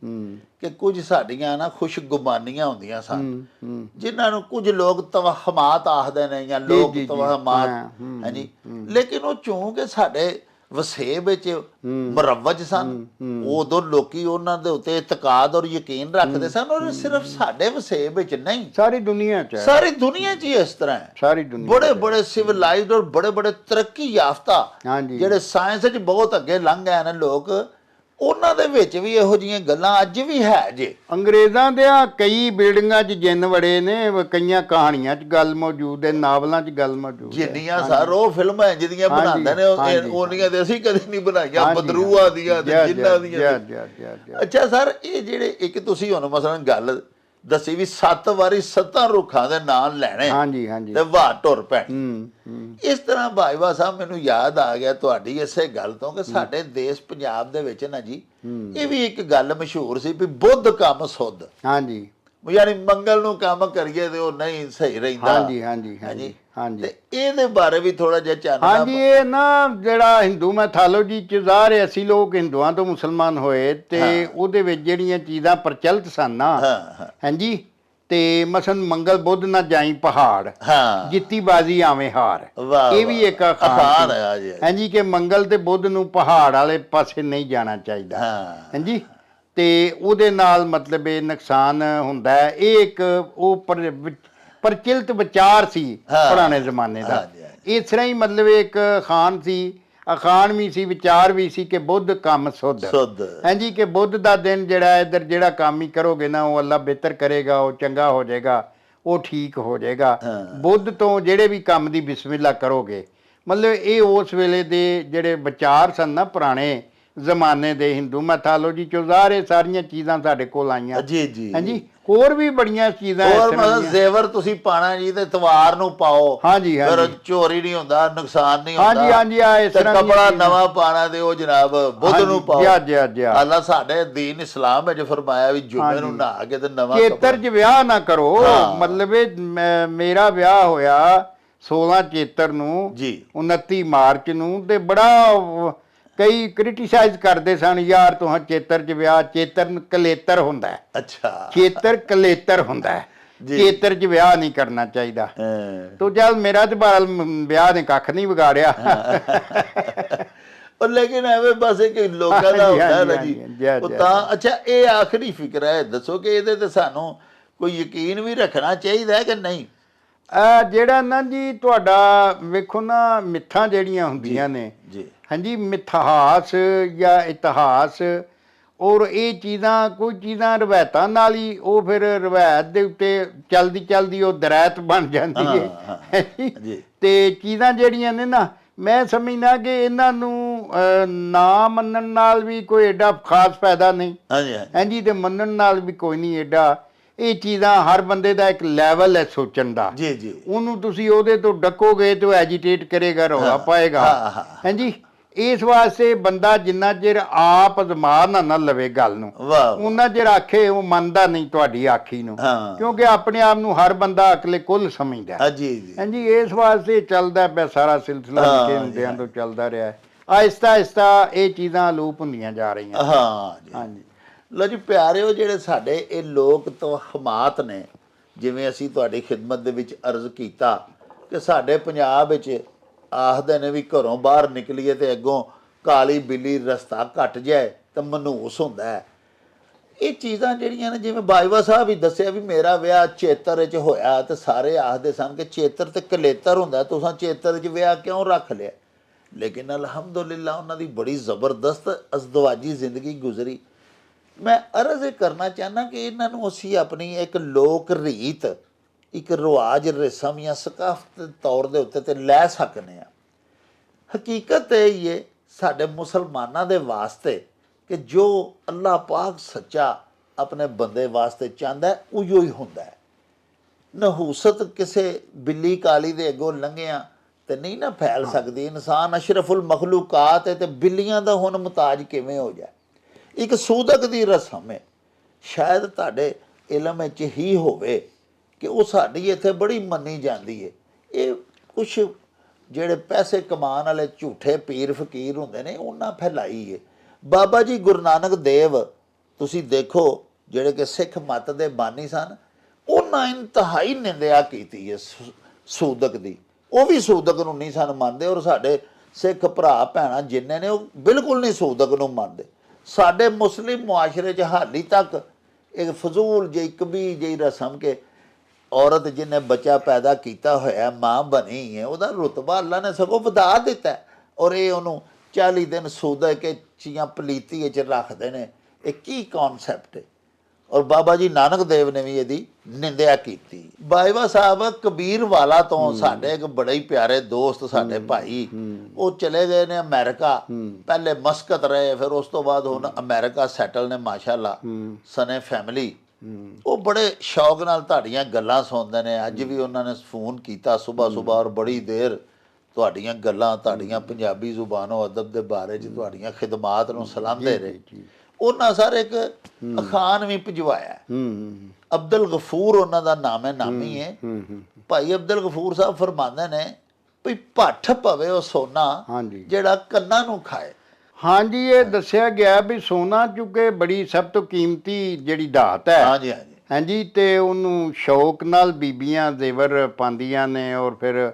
ਕਿ ਕੁਝ ਸਾਡੀਆਂ ਨਾ ਖੁਸ਼ਗੁਮਾਨੀਆਂ ਹੁੰਦੀਆਂ ਸਨ ਜਿਨ੍ਹਾਂ ਨੂੰ ਕੁਝ ਲੋਕ ਤਵਹਮਾਤ ਆਖਦੇ ਨੇ ਜਾਂ ਲੋਕ ਤਵਹਮਾਤ ਹਾਂਜੀ, ਲੇਕਿਨ ਉਹ ਚੂੰਕਿ ਸਾਡੇ ਵਸੇਬ ਵਿੱਚ ਮੁਰਵਜ ਸਨ, ਉਦੋਂ ਲੋਕੀ ਉਹਨਾਂ ਦੇ ਉੱਤੇ ਇਤਕਾਦ ਔਰ ਯਕੀਨ ਰੱਖਦੇ ਸਨ, ਔਰ ਸਿਰਫ ਸਾਡੇ ਵਸੇਬ ਵਿੱਚ ਨਹੀਂ ਸਾਰੀ ਦੁਨੀਆ 'ਚ ਸਾਰੀ ਦੁਨੀਆ 'ਚ ਹੀ ਇਸ ਤਰ੍ਹਾਂ ਹੈ। ਸਾਰੀ ਦੁਨੀਆ ਬੜੇ ਬੜੇ ਸਿਵਲਾਈਜ਼ਡ ਔਰ ਬੜੇ ਬੜੇ ਤਰੱਕੀ ਯਾਫਤਾ ਜਿਹੜੇ ਸਾਇੰਸ 'ਚ ਬਹੁਤ ਅੱਗੇ ਲੰਘ ਗਏ ਨੇ ਲੋਕ, ਉਹਨਾਂ ਦੇ ਵਿੱਚ ਵੀ ਇਹੋ ਜਿਹੀਆਂ ਗੱਲਾਂ ਅੱਜ ਵੀ ਹੈ ਜੇ। ਅੰਗਰੇਜ਼ਾਂ ਦੇ ਕਈ ਬਿਲਡਿੰਗਾਂ 'ਚ ਜਿੰਨ ਵੜੇ ਨੇ, ਕਈਆਂ ਕਹਾਣੀਆਂ 'ਚ ਗੱਲ ਮੌਜੂਦ ਹੈ, ਨਾਵਲਾਂ 'ਚ ਗੱਲ ਮੌਜੂਦ ਹੈ। ਜਿੰਨੀਆਂ ਸਰ ਉਹ ਫਿਲਮਾਂ ਜਿਹਦੀਆਂ ਬਣਾਉਂਦੇ ਨੇ ਉਹਨੀਆਂ ਤੇ ਅਸੀਂ ਕਦੇ ਨਹੀਂ ਬਣਾਈਆਂ, ਬਦਰੂਆ ਦੀਆਂ ਤੇ ਜਿੰਨਾਂ ਦੀਆਂ। ਅੱਛਾ ਸਰ, ਇਹ ਜਿਹੜੇ ਇੱਕ ਤੁਸੀਂ ਹੁਣ ਮਸਲਨ ਗੱਲ ਦੱਸੀ ਵੀ 7 ਵਾਰੀ 7 ਰੁੱਖਾਂ ਦੇ ਨਾਂ ਲੈਣੇ ਤੇ ਵਾਹ ਟੁਰ ਪੈਣੀ, ਇਸ ਤਰ੍ਹਾਂ ਬਾਜਵਾ ਸਾਹਿਬ ਮੈਨੂੰ ਯਾਦ ਆ ਗਿਆ ਤੁਹਾਡੀ ਇਸੇ ਗੱਲ ਤੋਂ ਕਿ ਸਾਡੇ ਦੇਸ਼ ਪੰਜਾਬ ਦੇ ਵਿੱਚ ਨਾ ਜੀ ਇਹ ਵੀ ਇੱਕ ਗੱਲ ਮਸ਼ਹੂਰ ਸੀ ਵੀ ਬੁੱਧ ਕੰਮ ਸੁੱਧ, ਹਾਂਜੀ, ਯਾਨੀ ਮੰਗਲ ਨੂੰ ਕੰਮ ਕਰੀਏ ਤੇ ਉਹ ਨਹੀਂ ਸਹੀ ਰਹਿੰਦਾ। ਹਾਂਜੀ ਹਾਂਜੀ ਹਾਂਜੀ ਹਾਂਜੀ, ਤੇ ਇਹਦੇ ਬਾਰੇ ਵੀ ਥੋੜਾ ਜਿਹਾ ਚਾਨਣਾ। ਹਾਂਜੀ, ਇਹ ਨਾ ਜਿਹੜਾ ਹਿੰਦੂ ਮੈਥੋਲੋਜੀ ਚ ਜ਼ਾਹਰ ਅਸੀਂ ਲੋਕ ਹਿੰਦੂਆਂ ਤੋਂ ਮੁਸਲਮਾਨ ਹੋਏ ਤੇ ਉਹਦੇ ਵਿੱਚ ਜਿਹੜੀਆਂ ਚੀਜ਼ਾਂ ਪ੍ਰਚਲਿਤ ਸਨ ਨਾ, ਹਾਂਜੀ, ਤੇ ਮਸਨ ਮੰਗਲ ਬੁੱਧ ਨਾ ਜਾਈ ਪਹਾੜ, ਜਿੱਤੀ ਬਾਜ਼ੀ ਆਵੇਂ ਹਾਰ, ਇਹ ਵੀ ਇੱਕ ਅਖਾਣ ਹੈ ਹਾਂਜੀ ਕਿ ਮੰਗਲ ਤੇ ਬੁੱਧ ਨੂੰ ਪਹਾੜ ਵਾਲੇ ਪਾਸੇ ਨਹੀਂ ਜਾਣਾ ਚਾਹੀਦਾ। ਹਾਂਜੀ, ਤੇ ਉਹਦੇ ਨਾਲ ਮਤਲਬ ਇਹ ਨੁਕਸਾਨ ਹੁੰਦਾ ਹੈ। ਇਹ ਇੱਕ ਉਹ ਪ੍ਰਚਲਿਤ ਵਿਚਾਰ ਸੀ ਪੁਰਾਣੇ ਜ਼ਮਾਨੇ ਦਾ। ਇਸ ਤਰ੍ਹਾਂ ਹੀ ਮਤਲਬ ਇੱਕ ਅਖਾਣ ਸੀ, ਅਖਾਣ ਵੀ ਸੀ, ਵਿਚਾਰ ਵੀ ਸੀ ਕਿ ਬੁੱਧ ਕੰਮ ਸੁੱਧ, ਹਾਂਜੀ, ਕਿ ਬੁੱਧ ਦਾ ਦਿਨ ਜਿਹੜਾ ਇੱਧਰ ਜਿਹੜਾ ਕੰਮ ਹੀ ਕਰੋਗੇ ਨਾ ਉਹ ਅੱਲਾ ਬਿਹਤਰ ਕਰੇਗਾ, ਉਹ ਚੰਗਾ ਹੋ ਜਾਏਗਾ, ਉਹ ਠੀਕ ਹੋ ਜਾਏਗਾ। ਬੁੱਧ ਤੋਂ ਜਿਹੜੇ ਵੀ ਕੰਮ ਦੀ ਬਿਸਮਿਲ੍ਲਾ ਕਰੋਗੇ, ਮਤਲਬ ਇਹ ਉਸ ਵੇਲੇ ਦੇ ਜਿਹੜੇ ਵਿਚਾਰ ਸਨ ਨਾ ਪੁਰਾਣੇ ਜ਼ਮਾਨੇ ਦੇ ਹਿੰਦੂ ਮੈਥੋਲੋਜੀ ਚੋਂ ਜ਼ਾਹਰ ਸਾਰੀਆਂ ਚੀਜ਼ਾਂ ਸਾਡੇ ਕੋਲ ਆਈਆਂ। ਜੀ ਜੀ, ਹਾਂਜੀ, ਹੋਰ ਵੀ ਬੜੀਆਂ ਚੀਜ਼ਾਂ ਜ਼ੇਵਰ ਤੁਸੀਂ ਪਾਣਾ ਜੀ ਤੇ ਤਵਾਰ ਨੂੰ ਪਾਓ, ਹਾਂਜੀ, ਫਿਰ ਚੋਰੀ ਨਹੀਂ ਹੁੰਦਾ, ਨੁਕਸਾਨ ਨਹੀਂ ਹੁੰਦਾ। ਹਾਂਜੀ ਹਾਂਜੀ, ਆ ਇਸ ਤਰ੍ਹਾਂ ਕਪੜਾ ਨਵਾਂ ਪਾਣਾ ਤੇ ਉਹ ਜਨਾਬ ਬੁੱਧ ਨੂੰ ਪਾਓ। ਅੱਲਾ ਸਾਡੇ ਦੀਨ ਇਸਲਾਮ ਵਿੱਚ ਫਰਮਾਇਆ ਵੀ ਜੁਮੇ ਨੂੰ ਨਹਾ ਕੇ ਤੇ ਨਵਾਂ ਚੇਤਰ 'ਚ ਵਿਆਹ ਨਾ ਕਰੋ। ਮਤਲਬ ਮੇਰਾ ਵਿਆਹ ਹੋਇਆ 16 ਚੇਤਰ ਨੂੰ ਜੀ, 29 ਮਾਰਚ ਨੂੰ, ਤੇ ਬੜਾ ਕਈ ਕ੍ਰਿਟੀਸਾਈਜ਼ ਕਰਦੇ ਸਨ, ਯਾਰ ਤੁਹਾਂ ਚੇਤਰ 'ਚ ਵਿਆਹ, ਚੇਤਰ ਕਲੇਤਰ ਹੁੰਦਾ ਹੈ। ਅੱਛਾ, ਚੇਤਰ ਕਲੇਤਰ ਹੁੰਦਾ ਹੈ, ਚੇਤਰ 'ਚ ਵਿਆਹ ਨਹੀਂ ਕਰਨਾ ਚਾਹੀਦਾ। ਤੋ ਜਦ ਮੇਰਾ ਤੇ ਬਾਲ ਵਿਆਹ ਨੇ ਕੱਖ ਨਹੀਂ ਵਿਗਾੜਿਆ। ਲੇਕਿਨ ਐਵੇਂ ਬਸ ਇੱਕ ਲੋਕਾਂ ਦਾ ਹੁੰਦਾ ਨਾ ਜੀ ਤਾਂ। ਅੱਛਾ, ਇਹ ਆਖਰੀ ਫਿਕਰ ਹੈ, ਦੱਸੋ ਕਿ ਇਹਦੇ ਤੇ ਸਾਨੂੰ ਕੋਈ ਯਕੀਨ ਵੀ ਰੱਖਣਾ ਚਾਹੀਦਾ ਹੈ ਕਿ ਨਹੀਂ? ਜਿਹੜਾ ਨਾ ਜੀ ਤੁਹਾਡਾ ਵੇਖੋ ਨਾ, ਮਿੱਥਾਂ ਜਿਹੜੀਆਂ ਹੁੰਦੀਆਂ ਨੇ ਜੀ, ਹਾਂਜੀ, ਮਿਥਹਾਸ ਜਾਂ ਇਤਿਹਾਸ, ਔਰ ਇਹ ਚੀਜ਼ਾਂ ਕੋਈ ਚੀਜ਼ਾਂ ਰਵਾਇਤਾਂ ਨਾਲ ਹੀ ਉਹ ਫਿਰ ਰਵਾਇਤ ਦੇ ਉੱਤੇ ਚਲਦੀ ਚਲਦੀ ਉਹ ਦਰੈਤ ਬਣ ਜਾਂਦੀ ਹੈ। ਤੇ ਚੀਜ਼ਾਂ ਜਿਹੜੀਆਂ ਨੇ ਨਾ, ਮੈਂ ਸਮਝਦਾ ਕਿ ਇਹਨਾਂ ਨੂੰ ਨਾ ਮੰਨਣ ਨਾਲ ਵੀ ਕੋਈ ਐਡਾ ਖਾਸ ਫਾਇਦਾ ਨਹੀਂ, ਹਾਂਜੀ, ਤੇ ਮੰਨਣ ਨਾਲ ਵੀ ਕੋਈ ਨਹੀਂ ਐਡਾ। ਇਹ ਚੀਜ਼ਾਂ ਹਰ ਬੰਦੇ ਦਾ ਇੱਕ ਲੈਵਲ ਹੈ ਸੋਚਣ ਦਾ। ਜੀ ਜੀ, ਉਹਨੂੰ ਤੁਸੀਂ ਉਹਦੇ ਤੋਂ ਡੱਕੋਗੇ ਤਾਂ ਐਜੀਟੇਟ ਕਰੇਗਾ, ਰੌਲਾ ਪਾਏਗਾ। ਹਾਂਜੀ, ਇਸ ਵਾਸਤੇ ਬੰਦਾ ਜਿੰਨਾ ਚਿਰ ਆਪ ਦਿਮਾਗ ਨਾ ਲਵੇ ਗੱਲ ਨੂੰ, ਉਹਨਾਂ ਚਿਰ ਆਖੇ ਉਹ ਮੰਨਦਾ ਨਹੀਂ ਤੁਹਾਡੀ ਆਖੀ ਨੂੰ, ਕਿਉਂਕਿ ਆਪਣੇ ਆਪ ਨੂੰ ਹਰ ਬੰਦਾ ਅਕਲੇ ਕੁੱਲ ਸਮਝਦਾ। ਹਾਂਜੀ, ਇਸ ਵਾਸਤੇ ਚੱਲਦਾ ਪਿਆ ਸਾਰਾ ਸਿਲਸਿਲਾ, ਨਿੱਕੇ ਹੁੰਦਿਆਂ ਤੋਂ ਚੱਲਦਾ ਰਿਹਾ। ਆਹਿਸਤਾ ਆਹਿਸਤਾ ਇਹ ਚੀਜ਼ਾਂ ਅਲੂਪ ਹੁੰਦੀਆਂ ਜਾ ਰਹੀਆਂ। ਹਾਂਜੀ, ਲੋ ਜੀ ਪਿਆਰਿਓ, ਜਿਹੜੇ ਸਾਡੇ ਇਹ ਲੋਕ ਤਵਹਮਾਤ ਨੇ, ਜਿਵੇਂ ਅਸੀਂ ਤੁਹਾਡੀ ਖਿਦਮਤ ਦੇ ਵਿੱਚ ਅਰਜ਼ ਕੀਤਾ ਕਿ ਸਾਡੇ ਪੰਜਾਬ ਵਿੱਚ ਆਖਦੇ ਨੇ ਵੀ ਘਰੋਂ ਬਾਹਰ ਨਿਕਲੀਏ ਤੇ ਅੱਗੋਂ ਕਾਲੀ ਬਿੱਲੀ ਰਸਤਾ ਘੱਟ ਜਾਏ ਤਾਂ ਮਨੂਸ ਹੁੰਦਾ ਹੈ। ਇਹ ਚੀਜ਼ਾਂ ਜਿਹੜੀਆਂ ਨੇ, ਜਿਵੇਂ ਬਾਜਵਾ ਸਾਹਿਬ ਵੀ ਦੱਸਿਆ ਵੀ ਮੇਰਾ ਵਿਆਹ ਚੇਤਰ 'ਚ ਹੋਇਆ ਤੇ ਸਾਰੇ ਆਖਦੇ ਸਨ ਕਿ ਚੇਤਰ ਤੇ ਕਲੇਤਰ ਹੁੰਦਾ, ਤੁਸੀਂ ਚੇਤਰ 'ਚ ਵਿਆਹ ਕਿਉਂ ਰੱਖ ਲਿਆ? ਲੇਕਿਨ ਅਲਹਮਦੁਲਿਲਾ ਉਹਨਾਂ ਦੀ ਬੜੀ ਜ਼ਬਰਦਸਤ ਅਜ਼ਦਵਾਜੀ ਜ਼ਿੰਦਗੀ ਗੁਜ਼ਰੀ। ਮੈਂ ਅਰਜ਼ ਇਹ ਕਰਨਾ ਚਾਹੁੰਦਾ ਕਿ ਇਹਨਾਂ ਨੂੰ ਅਸੀਂ ਆਪਣੀ ਇੱਕ ਲੋਕ ਰੀਤ, ਇੱਕ ਰਿਵਾਜ, ਰਸਮ ਜਾਂ ਸਕਾਫਤ ਤੌਰ ਦੇ ਉੱਤੇ ਤੇ ਲੈ ਸਕਦੇ ਹਾਂ। ਹਕੀਕਤ ਇਹ ਹੀ ਹੈ ਸਾਡੇ ਮੁਸਲਮਾਨਾਂ ਦੇ ਵਾਸਤੇ ਕਿ ਜੋ ਅੱਲਾਹ ਪਾਕ ਸੱਚਾ ਆਪਣੇ ਬੰਦੇ ਵਾਸਤੇ ਚਾਹੁੰਦਾ ਉਹੀਓ ਹੀ ਹੁੰਦਾ ਹੈ। ਨਹੂਸਤ ਕਿਸੇ ਬਿੱਲੀ ਕਾਲੀ ਦੇ ਅੱਗੋਂ ਲੰਘਿਆ ਤੇ ਨਹੀਂ ਨਾ ਫੈਲ ਸਕਦੀ। ਇਨਸਾਨ ਅਸ਼ਰਫੁਲ ਮਖਲੂਕਾਤ ਹੈ ਤੇ ਬਿੱਲੀਆਂ ਦਾ ਹੁਣ ਮੁਤਾਜ ਕਿਵੇਂ ਹੋ ਜਾਏ? ਇੱਕ ਸੂਦਕ ਦੀ ਰਸਮ ਹੈ, ਸ਼ਾਇਦ ਤੁਹਾਡੇ ਇਲਮ ਵਿੱਚ ਹੀ ਹੋਵੇ ਕਿ ਉਹ ਸਾਡੀ ਇੱਥੇ ਬੜੀ ਮੰਨੀ ਜਾਂਦੀ ਹੈ। ਇਹ ਕੁਝ ਜਿਹੜੇ ਪੈਸੇ ਕਮਾਉਣ ਵਾਲੇ ਝੂਠੇ ਪੀਰ ਫਕੀਰ ਹੁੰਦੇ ਨੇ ਉਹਨਾਂ ਫੈਲਾਈ ਹੈ। ਬਾਬਾ ਜੀ ਗੁਰੂ ਨਾਨਕ ਦੇਵ ਤੁਸੀਂ ਦੇਖੋ ਜਿਹੜੇ ਕਿ ਸਿੱਖ ਮੱਤ ਦੇ ਬਾਨੀ ਸਨ, ਉਹਨਾਂ ਇੰਤਹਾਈ ਨਿੰਦਿਆ ਕੀਤੀ ਹੈ ਸੂਦਕ ਦੀ। ਉਹ ਵੀ ਸੂਦਕ ਨੂੰ ਨਹੀਂ ਸਨ ਮੰਨਦੇ, ਔਰ ਸਾਡੇ ਸਿੱਖ ਭਰਾ ਭੈਣਾਂ ਜਿੰਨੇ ਨੇ ਉਹ ਬਿਲਕੁਲ ਨਹੀਂ ਸੂਦਕ ਨੂੰ ਮੰਨਦੇ। ਸਾਡੇ ਮੁਸਲਿਮ ਮੁਆਸ਼ਰੇ 'ਚ ਹਾਲੀ ਤੱਕ ਇੱਕ ਫਜ਼ੂਲ ਜਿਹੀ ਕਬੀ ਜਿਹੀ ਰਸਮ ਕਿ ਔਰਤ ਜਿਹਨੇ ਬੱਚਾ ਪੈਦਾ ਕੀਤਾ ਹੋਇਆ ਮਾਂ ਬਣੀ ਹੈ, ਉਹਦਾ ਰੁਤਬਾ ਅੱਲਾ ਨੇ ਸਗੋਂ ਵਧਾ ਦਿੱਤਾ, ਔਰ ਇਹ ਉਹਨੂੰ 40 ਦਿਨ ਸੂਦਕ ਚੀਆਂ ਪਲੀਤੀ 'ਚ ਰੱਖਦੇ ਨੇ। ਇਹ ਕੀ ਕੌਨਸੈਪਟ ਹੈ? ਔਰ ਬਾਬਾ ਜੀ ਨਾਨਕ ਦੇਵ ਨੇ ਵੀ ਇਹਦੀ ਨਿੰਦਿਆ ਕੀਤੀ। ਬਾਜਵਾ ਸਾਹਿਬ ਕਬੀਰ ਵਾਲਾ ਤੋਂ ਸਾਡੇ ਇੱਕ ਬੜੇ ਹੀ ਪਿਆਰੇ ਦੋਸਤ ਸਾਡੇ ਭਾਈ, ਉਹ ਚਲੇ ਗਏ ਨੇ ਅਮਰੀਕਾ। ਪਹਿਲੇ ਮਸਕਤ ਰਹੇ, ਫਿਰ ਉਸ ਤੋਂ ਬਾਅਦ ਹੁਣ ਅਮਰੀਕਾ ਸੈਟਲ ਨੇ ਮਾਸ਼ਾਅੱਲਾ ਸਨੇ ਫੈਮਿਲੀ। ਉਹ ਬੜੇ ਸ਼ੌਕ ਨਾਲ ਤੁਹਾਡੀਆਂ ਗੱਲਾਂ ਸੁਣਦੇ ਨੇ। ਅੱਜ ਵੀ ਉਹਨਾਂ ਨੇ ਫੋਨ ਕੀਤਾ ਸੁਬਾਹ ਔਰ ਬੜੀ ਦੇਰ ਤੁਹਾਡੀਆਂ ਗੱਲਾਂ, ਤੁਹਾਡੀਆਂ ਪੰਜਾਬੀ ਜ਼ੁਬਾਨੋਂ ਅਦਬ ਦੇ ਬਾਰੇ 'ਚ ਤੁਹਾਡੀਆਂ ਖਿਦਮਾਤ ਨੂੰ ਸਲਾਹੁੰਦੇ ਰਹੇ। ਉਹਨਾਂ ਸਰ ਇੱਕ ਅਖਾਨ ਵੀ ਭਿਜਵਾਇਆ, ਅਬਦੁਲ ਗਫੂਰ ਉਹਨਾਂ ਦਾ ਨਾਮ ਹੈ, ਨਾਮੀ ਹੈ। ਭਾਈ ਅਬਦੁਲ ਗਫੂਰ ਸਾਹਿਬ ਫਰਮਾਉਂਦੇ ਨੇ ਵੀ ਭੱਠ ਪਵੇ ਉਹ ਸੋਨਾ ਜਿਹੜਾ ਕੰਨਾਂ ਨੂੰ ਖਾਏ। ਹਾਂਜੀ, ਇਹ ਦੱਸਿਆ ਗਿਆ ਵੀ ਸੋਨਾ ਚੁੱਕੇ ਬੜੀ ਸਭ ਤੋਂ ਕੀਮਤੀ ਜਿਹੜੀ ਧਾਤ ਹੈ। ਹਾਂਜੀ ਹਾਂਜੀ ਹਾਂਜੀ, ਤੇ ਉਹਨੂੰ ਸ਼ੌਕ ਨਾਲ ਬੀਬੀਆਂ ਜ਼ੇਵਰ ਪਾਉਂਦੀਆਂ ਨੇ, ਔਰ ਫਿਰ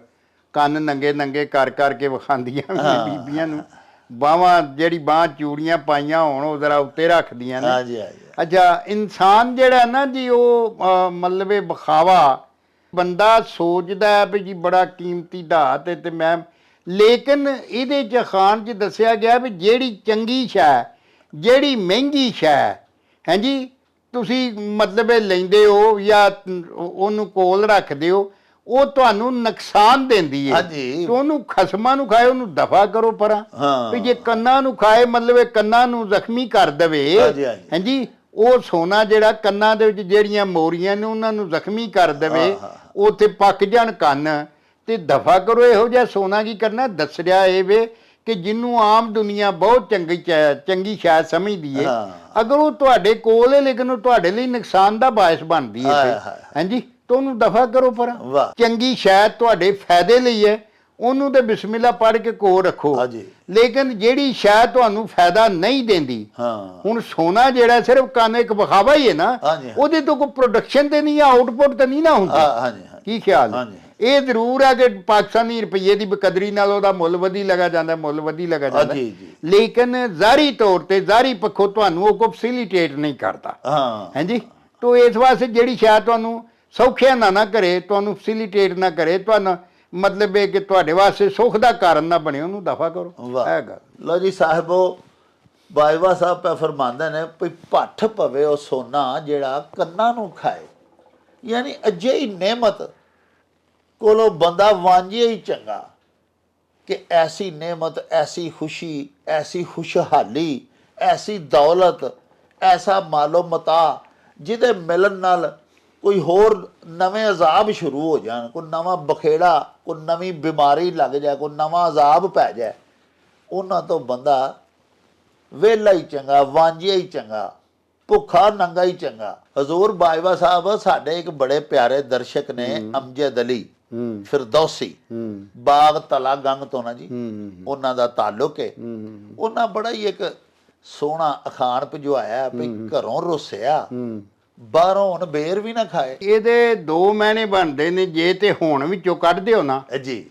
ਕੰਨ ਨੰਗੇ ਨੰਗੇ ਕਰ ਕਰਕੇ ਵਿਖਾਉਂਦੀਆਂ ਨੇ ਬੀਬੀਆਂ ਨੂੰ। ਬਾਹਾਂ ਜਿਹੜੀ ਬਾਂਹ ਚੂੜੀਆਂ ਪਾਈਆਂ ਹੋਣ ਉਹ ਜ਼ਰਾ ਉੱਤੇ ਰੱਖਦੀਆਂ ਨੇ। ਹਾਂਜੀ ਹਾਂਜੀ ਅੱਛਾ, ਇਨਸਾਨ ਜਿਹੜਾ ਨਾ ਜੀ ਉਹ ਮਤਲਬ ਇਹ ਵਿਖਾਵਾ ਬੰਦਾ ਸੋਚਦਾ ਵੀ ਜੀ ਬੜਾ ਕੀਮਤੀ ਧਾਤ ਹੈ ਤੇ ਮੈਂ, ਲੇਕਿਨ ਇਹਦੇ 'ਚ ਖਾਨ 'ਚ ਦੱਸਿਆ ਗਿਆ ਵੀ ਜਿਹੜੀ ਚੰਗੀ ਸ਼ੈ, ਜਿਹੜੀ ਮਹਿੰਗੀ ਸ਼ੈ ਹਾਂਜੀ ਤੁਸੀਂ ਮਤਲਬ ਇਹ ਲੈਂਦੇ ਹੋ ਜਾਂ ਉਹਨੂੰ ਕੋਲ ਰੱਖਦੇ ਹੋ, ਉਹ ਤੁਹਾਨੂੰ ਨੁਕਸਾਨ ਦਿੰਦੀ ਹੈ। ਤੇ ਉਹਨੂੰ ਖਸਮਾਂ ਨੂੰ ਖਾਏ ਉਹਨੂੰ ਦਫਾ ਕਰੋ ਪਰਾਂ। ਵੀ ਜੇ ਕੰਨਾਂ ਨੂੰ ਖਾਏ ਮਤਲਬ ਇਹ ਕੰਨਾਂ ਨੂੰ ਜ਼ਖਮੀ ਕਰ ਦੇਵੇ ਹਾਂਜੀ, ਉਹ ਸੋਨਾ ਜਿਹੜਾ ਕੰਨਾਂ ਦੇ ਵਿੱਚ ਜਿਹੜੀਆਂ ਮੋਰੀਆਂ ਨੇ ਉਹਨਾਂ ਨੂੰ ਜ਼ਖਮੀ ਕਰ ਦੇਵੇ, ਉੱਥੇ ਪੱਕ ਜਾਣ ਕੰਨ, ਤੇ ਦਫਾ ਕਰੋ। ਇਹੋ ਜਿਹਾ ਸੋਨਾ ਕੀ ਕਰਨਾ? ਦੱਸ ਰਿਹਾ ਇਹ ਵੇ ਕਿ ਜਿਹਨੂੰ ਆਮ ਦੁਨੀਆ ਬਹੁਤ ਚੰਗੀ ਸ਼ਾਇਦ ਸਮਝਦੀ ਹੈ, ਅਗਰ ਉਹ ਤੁਹਾਡੇ ਕੋਲ ਹੈ ਲੇਕਿਨ ਉਹ ਤੁਹਾਡੇ ਲਈ ਨੁਕਸਾਨ ਦਾ ਬਾਇਸ ਬਣਦੀ ਹੈ ਹਾਂਜੀ, ਤਾਂ ਉਹਨੂੰ ਦਫਾ ਕਰੋ ਪਰ। ਚੰਗੀ ਸ਼ਾਇਦ ਤੁਹਾਡੇ ਫਾਇਦੇ ਲਈ ਹੈ, ਉਹਨੂੰ ਤੇ ਬਿਸਮਿਲ੍ਲਾ ਪੜ੍ਹ ਕੇ ਕੋਲ ਰੱਖੋ। ਲੇਕਿਨ ਜਿਹੜੀ ਸ਼ਾਇਦ ਤੁਹਾਨੂੰ ਫਾਇਦਾ ਨਹੀਂ ਦਿੰਦੀ, ਹੁਣ ਸੋਨਾ ਜਿਹੜਾ ਸਿਰਫ ਕੰਨ ਇੱਕ ਵਿਖਾਵਾ ਹੀ ਹੈ ਨਾ, ਉਹਦੇ ਤੋਂ ਕੋਈ ਪ੍ਰੋਡਕਸ਼ਨ ਤੇ ਨਹੀਂ, ਆਊਟਪੁੱਟ ਤੇ ਨਹੀਂ ਨਾ ਹੁੰਦੀ। ਕੀ ਖਿਆਲ ਹੈ? ਇਹ ਜ਼ਰੂਰ ਹੈ ਕਿ ਪਾਕਿਸਤਾਨੀ ਰੁਪਈਏ ਦੀ ਬਕਦਰੀ ਨਾਲ ਉਹਦਾ ਮੁੱਲ ਵਧੀ ਲਗਾ ਜਾਂਦਾ, ਲੇਕਿਨ ਜ਼ਾਹਰੀ ਤੌਰ ਤੇ ਜ਼ਾਹਰੀ ਪੱਖੋਂ ਤੁਹਾਨੂੰ ਉਹ ਕੋਈ ਫੈਸਿਲੀਟੇਟ ਨਹੀਂ ਕਰਦਾ ਹਾਂਜੀ। ਤਾਂ ਇਸ ਵਾਸਤੇ ਜਿਹੜੀ ਸ਼ਾਇਦ ਤੁਹਾਨੂੰ ਸੌਖਿਆ ਨਾ ਕਰੇ, ਤੁਹਾਨੂੰ ਫੈਸਿਲੀਟੇਟ ਨਾ ਕਰੇ, ਤੁਹਾਨੂੰ ਮਤਲਬ ਇਹ ਕਿ ਤੁਹਾਡੇ ਵਾਸਤੇ ਸੁੱਖ ਦਾ ਕਾਰਨ ਨਾ ਬਣੇ, ਉਹਨੂੰ ਦਫਾ ਕਰੋ। ਇਹ ਗੱਲ ਲਓ ਜੀ ਸਾਹਿਬੋ, ਬਾਜਵਾ ਸਾਹਿਬ ਪੈ ਫਰਮਾਉਂਦੇ ਨੇ ਵੀ ਭੱਠ ਪਵੇ ਉਹ ਸੋਨਾ ਜਿਹੜਾ ਕੰਨਾਂ ਨੂੰ ਖਾਏ। ਯਾਨੀ ਅਜਿਹੀ ਨਿਹਮਤ ਕੋਲੋਂ ਬੰਦਾ ਵਾਂਝੇ ਹੀ ਚੰਗਾ ਕਿ ਐਸੀ ਨਿਹਮਤ, ਐਸੀ ਖੁਸ਼ੀ, ਐਸੀ ਖੁਸ਼ਹਾਲੀ, ਐਸੀ ਦੌਲਤ, ਐਸਾ ਮਾਲੋ ਮਤਾ ਜਿਹਦੇ ਮਿਲਣ ਨਾਲ ਕੋਈ ਹੋਰ ਨਵੇਂ ਅਜ਼ਾਬ ਸ਼ੁਰੂ ਹੋ ਜਾਣ, ਕੋਈ ਨਵਾਂ ਬਖੇੜਾ, ਕੋਈ ਨਵੀਂ ਬਿਮਾਰੀ ਲੱਗ ਜਾਏ, ਕੋਈ ਨਵਾਂ ਅਜ਼ਾਬ ਪੈ ਜਾਏ, ਉਹਨਾਂ ਤੋਂ ਬੰਦਾ ਵਿਹਲਾ ਹੀ ਚੰਗਾ, ਵਾਂਝਿਆ ਹੀ ਚੰਗਾ, ਭੁੱਖਾ ਨੰਗਾ ਹੀ ਚੰਗਾ। ਹਜ਼ੂਰ ਬਾਜਵਾ ਸਾਹਿਬ ਸਾਡੇ ਇੱਕ ਬੜੇ ਪਿਆਰੇ ਦਰਸ਼ਕ ਨੇ, ਅਮਜਦ ਅਲੀ ਫਿਰਦੌਸੀ, ਬਾਗ ਤਲਾ ਗੰਗ ਤੋਂ ਨਾ ਜੀ ਉਹਨਾਂ ਦਾ ਤਾਲੁਕ ਹੈ। ਉਹਨਾਂ ਬੜਾ ਹੀ ਇੱਕ ਸੋਹਣਾ ਅਖਾਣ ਭਿਜਵਾਇਆ ਵੀ ਘਰੋਂ ਰੁੱਸਿਆ ਬਾਹਰੋਂ ਹੁਣ ਬੇਰ ਵੀ ਨਾ ਖਾਏ। ਇਹਦੇ ਦੋ ਮੈਨੇ ਬਣਦੇ ਨੇ, ਜੇ ਤੇ ਹੁਣ ਵਿੱਚੋਂ ਕੱਢ ਦਿਓ ਨਾ ਜੀ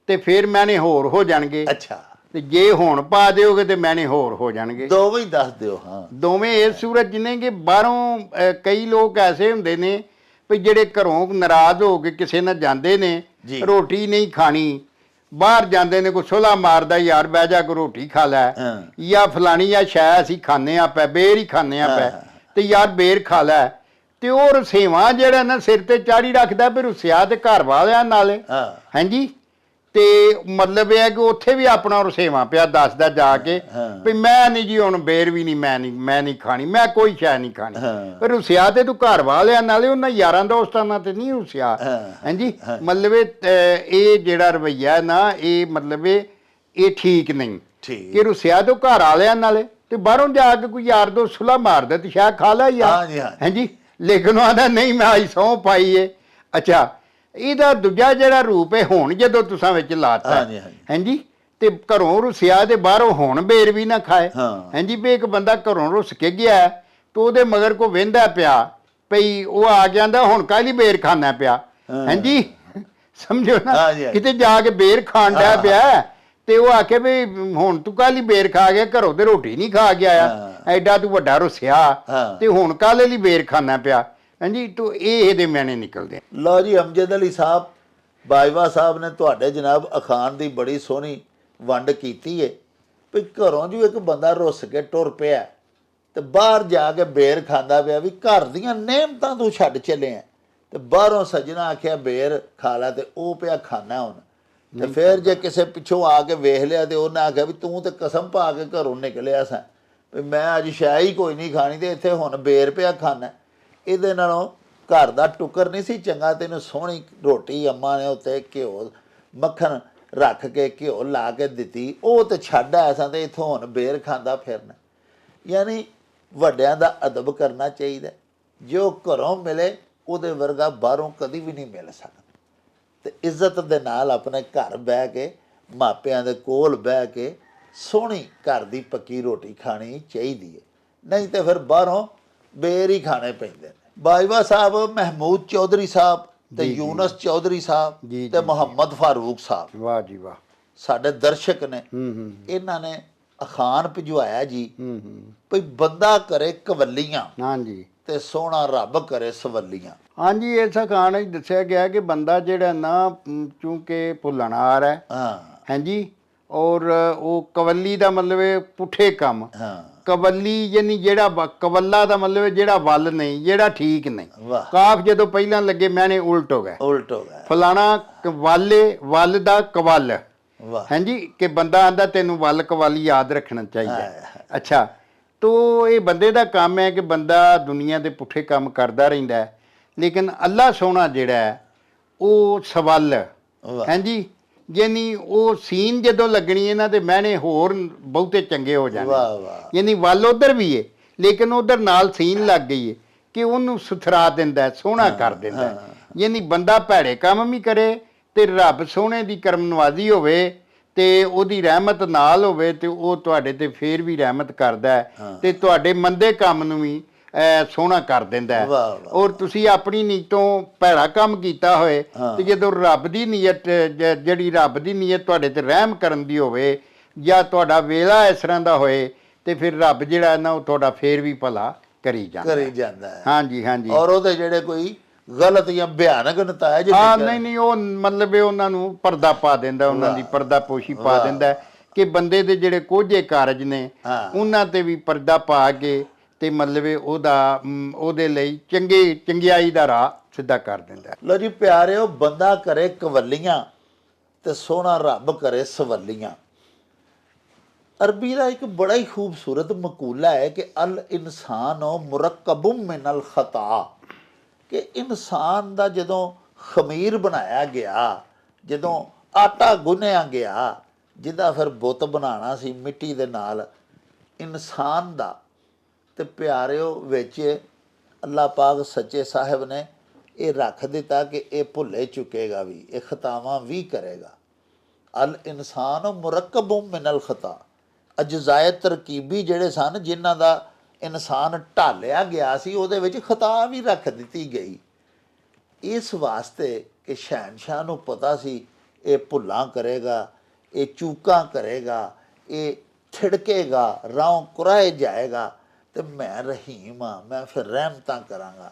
ਤੇ ਫਿਰ ਮੈਨੇ ਹੋਰ ਹੋ ਜਾਣਗੇ। ਅੱਛਾ, ਤੇ ਜੇ ਹੁਣ ਪਾ ਦਿਓਗੇ ਤੇ ਮੈਨੇ ਹੋਰ ਹੋ ਜਾਣਗੇ। ਦੋਵੇਂ ਹੀ ਦੱਸ ਦਿਓ। ਹਾਂ, ਦੋਵੇਂ ਇਸ ਸੂਰਤ ਜਿਨੇ ਕਿ ਬਾਹਰੋਂ ਕਈ ਲੋਕ ਐਸੇ ਹੁੰਦੇ ਨੇ ਵੀ ਜਿਹੜੇ ਘਰੋਂ ਨਾਰਾਜ਼ ਹੋ ਕੇ ਕਿਸੇ ਨਾਲ ਜਾਂਦੇ ਨੇ, ਰੋਟੀ ਨਹੀਂ ਖਾਣੀ, ਬਾਹਰ ਜਾਂਦੇ ਨੇ, ਕੋਈ ਸੁਲਾ ਮਾਰਦਾ ਯਾਰ ਬਹਿ ਜਾ ਕੋ ਰੋਟੀ ਖਾ ਲੈ, ਜਾਂ ਫਲਾਣੀ ਜਾਂ ਸ਼ਾਇ ਅਸੀਂ ਖਾਂਦੇ ਆ ਪੈ ਬੇਰ ਹੀ ਖਾਂਦੇ ਆ ਪੈ ਤੇ ਯਾਰ ਬੇਰ ਖਾ ਲੈ, ਤੇ ਉਹ ਰਸੇਵਾਂ ਜਿਹੜਾ ਨਾ ਸਿਰ ਤੇ ਚਾੜੀ ਰੱਖਦਾ ਵੀ ਰੁਸਿਆ ਤੇ ਘਰ ਵਾਲਿਆਂ ਨਾਲੇ ਹਾਂਜੀ। ਤੇ ਮਤਲਬ ਇਹ ਹੈ ਕਿ ਉੱਥੇ ਵੀ ਆਪਣਾ ਰਸੇਵਾਂ ਪਿਆ ਦੱਸਦਾ ਜਾ ਕੇ ਵੀ ਮੈਂ ਨਹੀਂ ਜੀ ਹੁਣ ਬੇਰ ਵੀ ਨਹੀਂ, ਮੈਂ ਨਹੀਂ ਖਾਣੀ, ਮੈਂ ਕੋਈ ਸ਼ੈ ਨਹੀਂ ਖਾਣੀ। ਪਰ ਰੁਸਿਆ ਤੇ ਤੂੰ ਘਰ ਵਾਲਿਆਂ ਨਾਲੇ, ਉਹਨਾਂ ਯਾਰਾਂ ਦੋਸਤਾਂ ਨਾਲ ਤੇ ਨਹੀਂ ਰੁਸਿਆ ਹਾਂਜੀ। ਮਤਲਬ ਇਹ ਜਿਹੜਾ ਰਵੱਈਆ ਨਾ, ਇਹ ਮਤਲਬ ਇਹ ਠੀਕ ਨਹੀਂ ਕਿ ਰੁਸਿਆ ਤੋਂ ਘਰ ਵਾਲਿਆਂ ਨਾਲੇ ਤੇ ਬਾਹਰੋਂ ਜਾ ਕੇ ਕੋਈ ਯਾਰ ਦੋਸਤ ਸੁਲਾ ਮਾਰਦਾ ਤੇ ਸ਼ਾਇਦ ਖਾ ਲੈ ਯਾਰ ਹਾਂਜੀ। ਲੇਕਿਨ ਉਹ ਆਂਦਾ ਨਹੀਂ ਮੈਂ ਆਈ ਸਹੁੰ ਪਾਈ ਏ। ਅੱਛਾ, ਇਹਦਾ ਦੂਜਾ ਜਿਹੜਾ ਰੂਪ ਹੈ ਹੁਣ ਜਦੋਂ ਤੁਸਾਂ ਵਿੱਚ ਲਾਤਾ ਹਾਂਜੀ, ਹਾਂਜੀ। ਹਾਂਜੀ ਤੇ ਘਰੋਂ ਰੁਸਿਆ ਤੇ ਬਾਹਰੋਂ ਹੁਣ ਬੇਰ ਵੀ ਨਾ ਖਾਏ ਹਾਂ। ਹਾਂਜੀ ਵੀ ਇੱਕ ਬੰਦਾ ਘਰੋਂ ਰੁੱਸ ਕੇ ਗਿਆ ਹੈ, ਤੇ ਉਹਦੇ ਮਗਰ ਕੋ ਵਹਿੰਦਾ ਪਿਆ ਭਈ ਉਹ ਆ ਜਾਂਦਾ ਹੁਣ ਕਾਹਲੀ ਬੇਰ ਖਾਣਾ ਪਿਆ ਹਾਂਜੀ ਸਮਝੋ ਨਾ ਹਾਂਜੀ, ਹਾਂਜੀ। ਕਿਤੇ ਜਾ ਕੇ ਬੇਰ ਖਾਣ ਡਿਆ ਪਿਆ ਤੇ ਉਹ ਆਖੇ ਵੀ ਹੁਣ ਤੂੰ ਕਾਹਲੀ ਬੇਰ ਖਾ ਗਿਆ, ਘਰੋਂ ਤੇ ਰੋਟੀ ਨਹੀਂ ਖਾ ਕੇ ਆਇਆ, ਐਡਾ ਤੂੰ ਵੱਡਾ ਰੁਸਿਆ ਹਾਂ। ਤੇ ਹੁਣ ਕਾਹਲੇ ਲਈ ਬੇਰ ਖਾਣਾ ਪਿਆ ਹਾਂਜੀ ਤੂੰ ਇਹਦੇ ਮੈਨੇ ਨਿਕਲਦੇ। ਲਓ ਜੀ ਅਮਜਦ ਅਲੀ ਸਾਹਿਬ, ਬਾਜਵਾ ਸਾਹਿਬ ਨੇ ਤੁਹਾਡੇ ਜਨਾਬ ਅਖਾਣ ਦੀ ਬੜੀ ਸੋਹਣੀ ਵੰਡ ਕੀਤੀ ਹੈ ਵੀ ਘਰੋਂ ਜੋ ਇੱਕ ਬੰਦਾ ਰੁੱਸ ਕੇ ਟੁਰ ਪਿਆ ਤੇ ਬਾਹਰ ਜਾ ਕੇ ਬੇਰ ਖਾਂਦਾ ਪਿਆ, ਵੀ ਘਰ ਦੀਆਂ ਨੇਮਤਾਂ ਤੂੰ ਛੱਡ ਚੱਲਿਆ ਤੇ ਬਾਹਰੋਂ ਸੱਜਣਾ ਆਖਿਆ ਬੇਰ ਖਾ ਲੈ ਤੇ ਉਹ ਪਿਆ ਖਾਣਾ ਹੁਣ। ਤੇ ਫਿਰ ਜੇ ਕਿਸੇ ਪਿੱਛੋਂ ਆ ਕੇ ਵੇਖ ਲਿਆ ਤੇ ਉਹਨੇ ਆਖਿਆ ਵੀ ਤੂੰ ਤੇ ਕਸਮ ਪਾ ਕੇ ਘਰੋਂ ਨਿਕਲਿਆ ਸਾਂ ਵੀ ਮੈਂ ਅੱਜ ਸ਼ਾਇ ਹੀ ਕੋਈ ਨਹੀਂ ਖਾਣੀ ਤੇ ਇੱਥੇ ਹੁਣ ਬੇਰ ਪਿਆ ਖਾਣਾ। ਇਹਦੇ ਨਾਲੋਂ ਘਰ ਦਾ ਟੁੱਕਰ ਨਹੀਂ ਸੀ ਚੰਗਾ, ਤੈਨੂੰ ਸੋਹਣੀ ਰੋਟੀ ਅੰਮਾ ਨੇ ਉੱਤੇ ਘਿਓ ਮੱਖਣ ਰੱਖ ਕੇ ਘਿਓ ਲਾ ਕੇ ਦਿੱਤੀ, ਉਹ ਤੇ ਛੱਡ ਆਇਆ ਸਾਂ ਤੇ ਇੱਥੋਂ ਹੁਣ ਬੇਰ ਖਾਂਦਾ ਫਿਰਨਾ। ਯਾਨੀ ਵੱਡਿਆਂ ਦਾ ਅਦਬ ਕਰਨਾ ਚਾਹੀਦਾ, ਜੋ ਘਰੋਂ ਮਿਲੇ ਉਹਦੇ ਵਰਗਾ ਬਾਹਰੋਂ ਕਦੀ ਵੀ ਨਹੀਂ ਮਿਲ ਸਕਦਾ। ਤੇ ਇੱਜ਼ਤ ਦੇ ਨਾਲ ਆਪਣੇ ਘਰ ਬਹਿ ਕੇ ਮਾਪਿਆਂ ਦੇ ਕੋਲ ਬਹਿ ਕੇ ਸੋਹਣੀ ਘਰ ਦੀ ਪੱਕੀ ਰੋਟੀ ਖਾਣੀ ਚਾਹੀਦੀ ਹੈ, ਨਹੀਂ ਤੇ ਫਿਰ ਬਾਹਰੋਂ ਬੇਰ ਹੀ ਖਾਣੇ ਪੈਂਦੇ ਨੇ। ਬਾਜਵਾ ਸਾਹਿਬ, ਮਹਿਮੂਦ ਚੌਧਰੀ ਸਾਹਿਬ ਤੇ ਯੂਨਸ ਚੌਧਰੀ ਸਾਹਿਬ ਤੇ ਮੁਹੰਮਦ ਫਾਰੂਕ ਸਾਹਿਬ, ਵਾਹ ਜੀ ਵਾਹ, ਸਾਡੇ ਦਰਸ਼ਕ ਨੇ। ਇਹਨਾਂ ਨੇ ਅਖਾਣ ਭਿਜਵਾਇਆ ਜੀ ਭਈ ਬੰਦਾ ਕਰੇ ਕਵੱਲੀਆਂ ਹਾਂਜੀ ਤੇ ਸੋਹਣਾ ਰੱਬ ਕਰੇ ਸਵੱਲੀਆਂ। ਹਾਂਜੀ ਇਸ ਅਖਾਣ ਵਿੱਚ ਦੱਸਿਆ ਗਿਆ ਕਿ ਬੰਦਾ ਜਿਹੜਾ ਨਾ ਚੂੰਕਿ ਭੁੱਲਣਹਾਰ ਹੈ ਹਾਂ ਹਾਂਜੀ, ਔਰ ਉਹ ਕਵੱਲੀ ਦਾ ਮਤਲਬ ਹੈ ਪੁੱਠੇ ਕੰਮ। ਹਾਂ ਕਵੱਲੀ ਯਾਨੀ ਜਿਹੜਾ ਕਵੱਲਾ ਦਾ ਮਤਲਬ ਹੈ ਜਿਹੜਾ ਵੱਲ ਨਹੀਂ, ਜਿਹੜਾ ਠੀਕ ਨਹੀਂ। ਵਾਹ, ਕਾਫ ਜਦੋਂ ਪਹਿਲਾਂ ਲੱਗੇ ਮੈਨੇ ਉਲਟ ਹੋ ਗਿਆ, ਉਲਟ ਹੋ ਗਿਆ। ਫਲਾਣਾ ਵਾਲੇ ਵੱਲ ਦਾ ਕਵਲ ਵਾਹ, ਹਾਂਜੀ ਕਿ ਬੰਦਾ ਆਂਦਾ ਤੈਨੂੰ ਵੱਲ ਕਵਲ ਯਾਦ ਰੱਖਣਾ ਚਾਹੀਦਾ। ਅੱਛਾ, ਤੋ ਇਹ ਬੰਦੇ ਦਾ ਕੰਮ ਹੈ ਕਿ ਬੰਦਾ ਦੁਨੀਆ ਦੇ ਪੁੱਠੇ ਕੰਮ ਕਰਦਾ ਰਹਿੰਦਾ ਹੈ, ਲੇਕਿਨ ਅੱਲਾ ਸੋਹਣਾ ਜਿਹੜਾ ਹੈ ਉਹ ਸਵੱਲ ਹਾਂਜੀ ਯਾਨੀ ਉਹ ਸੀਨ ਜਦੋਂ ਲੱਗਣੀ ਇਹਨਾਂ ਦੇ ਮਹਿਣੇ ਹੋਰ ਬਹੁਤੇ ਚੰਗੇ ਹੋ ਜਾਣੇ। ਵਾਹ ਵਾਹ, ਯਾਨੀ ਵੱਲ ਉਧਰ ਵੀ ਹੈ ਲੇਕਿਨ ਉਧਰ ਨਾਲ ਸੀਨ ਲੱਗ ਗਈ ਹੈ ਕਿ ਉਹਨੂੰ ਸੁਥਰਾ ਦਿੰਦਾ, ਸੋਹਣਾ ਕਰ ਦਿੰਦਾ। ਯਾਨੀ ਬੰਦਾ ਭੈੜੇ ਕੰਮ ਵੀ ਕਰੇ ਤੇ ਰੱਬ ਸੋਹਣੇ ਦੀ ਕਰਮ ਨਵਾਜ਼ੀ ਹੋਵੇ ਤੇ ਉਹਦੀ ਰਹਿਮਤ ਨਾਲ ਹੋਵੇ ਤੇ ਉਹ ਤੁਹਾਡੇ ਤੇ ਫੇਰ ਵੀ ਰਹਿਮਤ ਕਰਦਾ ਹੈ ਤੇ ਤੁਹਾਡੇ ਮੰਦੇ ਕੰਮ ਨੂੰ ਵੀ ਸੋਹਣਾ ਕਰ ਦਿੰਦਾ ਹੈ। ਔਰ ਤੁਸੀਂ ਆਪਣੀ ਨੀਅਤੋਂ ਭੈੜਾ ਕੰਮ ਕੀਤਾ ਹੋਏ ਤੇ ਜਦੋਂ ਰੱਬ ਦੀ ਨੀਅਤ ਜਿਹੜੀ ਰੱਬ ਦੀ ਨੀਅਤ ਤੁਹਾਡੇ ਤੇ ਰਹਿਮ ਕਰਨ ਦੀ ਹੋਵੇ ਜਾਂ ਤੁਹਾਡਾ ਵੇਲਾ ਇਸ ਤਰ੍ਹਾਂ ਦਾ ਹੋਏ ਤੇ ਫਿਰ ਰੱਬ ਜਿਹੜਾ ਨਾ ਉਹ ਤੁਹਾਡਾ ਫੇਰ ਵੀ ਭਲਾ ਕਰੀ ਜਾਂਦਾ ਹੈ। ਹਾਂਜੀ ਹਾਂਜੀ, ਔਰ ਉਹਦੇ ਜਿਹੜੇ ਕੋਈ ਗਲਤ ਜਾਂ ਭਿਆਨਕ ਨਤਾਇਜ ਨਹੀਂ ਉਹ ਮਤਲਬ ਉਹਨਾਂ ਨੂੰ ਪਰਦਾ ਪਾ ਦਿੰਦਾ, ਉਹਨਾਂ ਦੀ ਪਰਦਾ ਪੋਸ਼ੀ ਪਾ ਦਿੰਦਾ ਕਿ ਬੰਦੇ ਦੇ ਜਿਹੜੇ ਕੋਝੇ ਕਾਰਜ ਨੇ ਉਹਨਾਂ ਤੇ ਵੀ ਪਰਦਾ ਪਾ ਕੇ ਤੇ ਮਤਲਬ ਉਹਦੇ ਲਈ ਚੰਗਿਆਈ ਦਾ ਰਾਹ ਸਿੱਧਾ ਕਰ ਦਿੰਦਾ। ਲੋ ਜੀ ਪਿਆਰਿਓ, ਬੰਦਾ ਕਰੇ ਕਵੱਲੀਆਂ ਤੇ ਸੋਹਣਾ ਰੱਬ ਕਰੇ ਸਵੱਲੀਆਂ। ਅਰਬੀ ਦਾ ਇੱਕ ਬੜਾ ਹੀ ਖੂਬਸੂਰਤ ਮਕੂਲਾ ਹੈ ਕਿ ਅਲ ਇਨਸਾਨੋ ਮੁਰੱਕਬੁਮ ਮਿਨਲ ਖਤਾ, ਕਿ ਇਨਸਾਨ ਦਾ ਜਦੋਂ ਖਮੀਰ ਬਣਾਇਆ ਗਿਆ, ਜਦੋਂ ਆਟਾ ਗੁੰਨਿਆ ਗਿਆ, ਜਿਹਦਾ ਫਿਰ ਬੁੱਤ ਬਣਾਉਣਾ ਸੀ ਮਿੱਟੀ ਦੇ ਨਾਲ ਇਨਸਾਨ ਦਾ, ਤੇ ਪਿਆਰਿਓ ਵਿੱਚ ਅੱਲਾਹ ਪਾਕ ਸੱਚੇ ਸਾਹਿਬ ਨੇ ਇਹ ਰੱਖ ਦਿੱਤਾ ਕਿ ਇਹ ਭੁੱਲੇ ਚੁੱਕੇਗਾ ਵੀ, ਇਹ ਖਤਾਵਾਂ ਵੀ ਕਰੇਗਾ। ਅਲ ਇਨਸਾਨ ਮੁਰੱਕਬੁਮ ਮਿਨਲ ਖਤਾ, ਅਜਜ਼ਾਏ ਤਰਕੀਬੀ ਜਿਹੜੇ ਸਨ ਜਿਨ੍ਹਾਂ ਦਾ ਇਨਸਾਨ ਢਾਲਿਆ ਗਿਆ ਸੀ ਉਹਦੇ ਵਿੱਚ ਖਤਾ ਵੀ ਰੱਖ ਦਿੱਤੀ ਗਈ, ਇਸ ਵਾਸਤੇ ਕਿ ਸ਼ਹਿਨਸ਼ਾਹ ਨੂੰ ਪਤਾ ਸੀ ਇਹ ਭੁੱਲਾਂ ਕਰੇਗਾ, ਇਹ ਚੂਕਾਂ ਕਰੇਗਾ, ਇਹ ਥਿੜਕੇਗਾ, ਰਾਹੋਂ ਕੁਰਾਏ ਜਾਏਗਾ, ਤੇ ਮੈਂ ਰਹੀਮ ਹਾਂ, ਮੈਂ ਫਿਰ ਰਹਿਮਤਾਂ ਕਰਾਂਗਾ।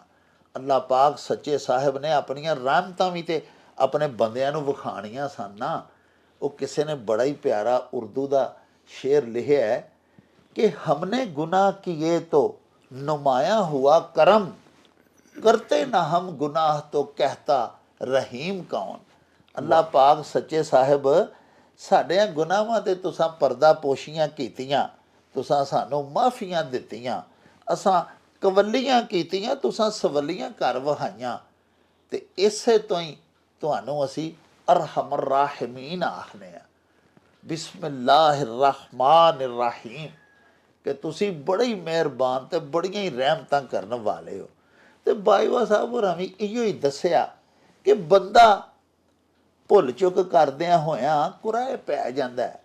ਅੱਲਾਹ ਪਾਕ ਸੱਚੇ ਸਾਹਿਬ ਨੇ ਆਪਣੀਆਂ ਰਹਿਮਤਾਂ ਵੀ ਤੇ ਆਪਣੇ ਬੰਦਿਆਂ ਨੂੰ ਵਿਖਾਣੀਆਂ ਸਨ ਨਾ। ਉਹ ਕਿਸੇ ਨੇ ਬੜਾ ਹੀ ਪਿਆਰਾ ਉਰਦੂ ਦਾ ਸ਼ੇਰ ਲਿਖਿਆ ਹੈ कि हमने गुनाह किए तो नुमाया हुआ करम, करते ना हम गुनाह तो कहता रहीम कौन। अल्लाह पाक सच्चे साहिब साढ़े गुनाहां ते तुसां पर्दा पोशियां कीतियां, तुसां सानू माफ़ियां दित्तियां, असां कवलियां कीतियां, तुसां सवलियां कर वहाइयां, ते इसे तो ही तुहानू असी अरहमर राहिमीन आखने आ, बिस्मिल्लाहिर रहमानिर रहीम, कि तुसी बड़े ही मेहरबान ते बड़ियां ही रहमतां करन वाले हो। तो बाईवा साहब होरां भी इहो ही दस्सिया ਕਿ ਬੰਦਾ ਭੁੱਲ ਚੁੱਕ ਕਰਦਿਆਂ ਹੋਇਆਂ ਕੁਰਾਏ ਪੈ ਜਾਂਦਾ ਹੈ,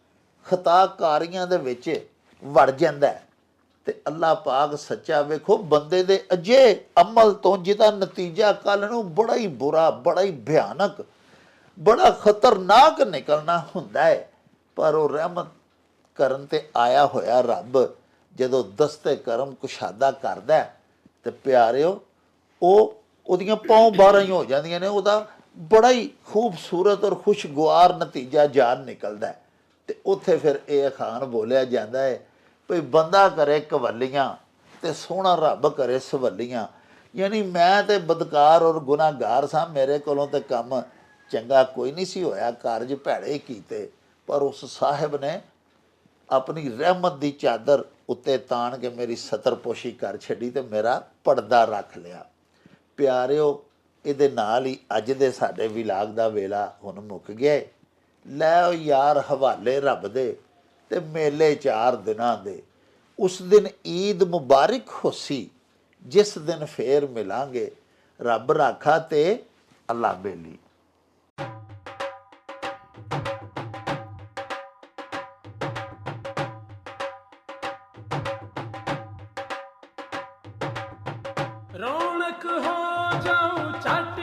ਖਤਾਕਾਰੀਆਂ ਦੇ ਵਿੱਚ ਵੜ ਜਾਂਦਾ ਹੈ। ਤੇ ਅੱਲਾਹ ਪਾਕ ਸੱਚਾ ਵੇਖੋ ਬੰਦੇ ਦੇ ਅਜੇ ਅਮਲ ਤੋਂ ਜਿਹਦਾ ਨਤੀਜਾ ਕੱਲ ਨੂੰ ਬੜਾ ਹੀ ਬੁਰਾ, ਬੜਾ ਹੀ ਭਿਆਨਕ, ਬੜਾ ਖਤਰਨਾਕ ਨਿਕਲਣਾ ਹੁੰਦਾ ਹੈ, ਪਰ ਉਹ ਰਹਿਮਤ ਕਰਨ ਤੇ ਆਇਆ ਹੋਇਆ ਰੱਬ ਜਦੋਂ ਦਸਤੇ ਕਰਮ ਕੁਸ਼ਾਦਾ ਕਰਦਾ ਤੇ ਪਿਆਰਿਓ ਉਹਦੀਆਂ ਪੌਂ ਬਾਰਾਂ ਹੀ ਹੋ ਜਾਂਦੀਆਂ ਨੇ, ਉਹਦਾ ਬੜਾ ਹੀ ਖੂਬਸੂਰਤ ਔਰ ਖੁਸ਼ਗਵਾਰ ਨਤੀਜਾ ਜਾਨ ਨਿਕਲਦਾ ਹੈ। ਤੇ ਉੱਥੇ ਫਿਰ ਇਹ ਅਖਾਣ ਬੋਲਿਆ ਜਾਂਦਾ ਹੈ ਭਈ ਬੰਦਾ ਕਰੇ ਕਵੱਲੀਆਂ ਤੇ ਸੋਹਣਾ ਰੱਬ ਕਰੇ ਸਵੱਲੀਆਂ। ਯਾਨੀ ਮੈਂ ਤੇ ਬਦਕਾਰ ਔਰ ਗੁਨਾਹਗਾਰ ਸਾਂ, ਮੇਰੇ ਕੋਲੋਂ ਤੇ ਕੰਮ ਚੰਗਾ ਕੋਈ ਨਹੀਂ ਸੀ ਹੋਇਆ, ਕਾਰਜ ਭੈੜੇ ਕੀਤੇ, ਪਰ ਉਸ ਸਾਹਿਬ ਨੇ ਆਪਣੀ ਰਹਿਮਤ ਦੀ ਚਾਦਰ ਉੱਤੇ ਤਾਣ ਕੇ ਮੇਰੀ ਸਤਰਪੋਸ਼ੀ ਕਰ ਛੱਡੀ ਤੇ ਮੇਰਾ ਪਰਦਾ ਰੱਖ ਲਿਆ। ਪਿਆਰਿਓ ਇਹਦੇ ਨਾਲ ਹੀ ਅੱਜ ਦੇ ਸਾਡੇ ਵਿਲਾਗ ਦਾ ਵੇਲਾ ਹੁਣ ਮੁੱਕ ਗਿਆ। ਲੈ ਯਾਰ ਹਵਾਲੇ ਰੱਬ ਦੇ ਤੇ ਮੇਲੇ 4 ਦਿਨਾਂ ਦੇ, ਉਸ ਦਿਨ ਈਦ ਮੁਬਾਰਕ ਹੋਸੀ ਜਿਸ ਦਿਨ ਫੇਰ ਮਿਲਾਂਗੇ, ਰੱਬ ਰਾਖਾ ਤੇ ਅੱਲਾ ਬੇਲੀ। रौनक हो जाऊं चट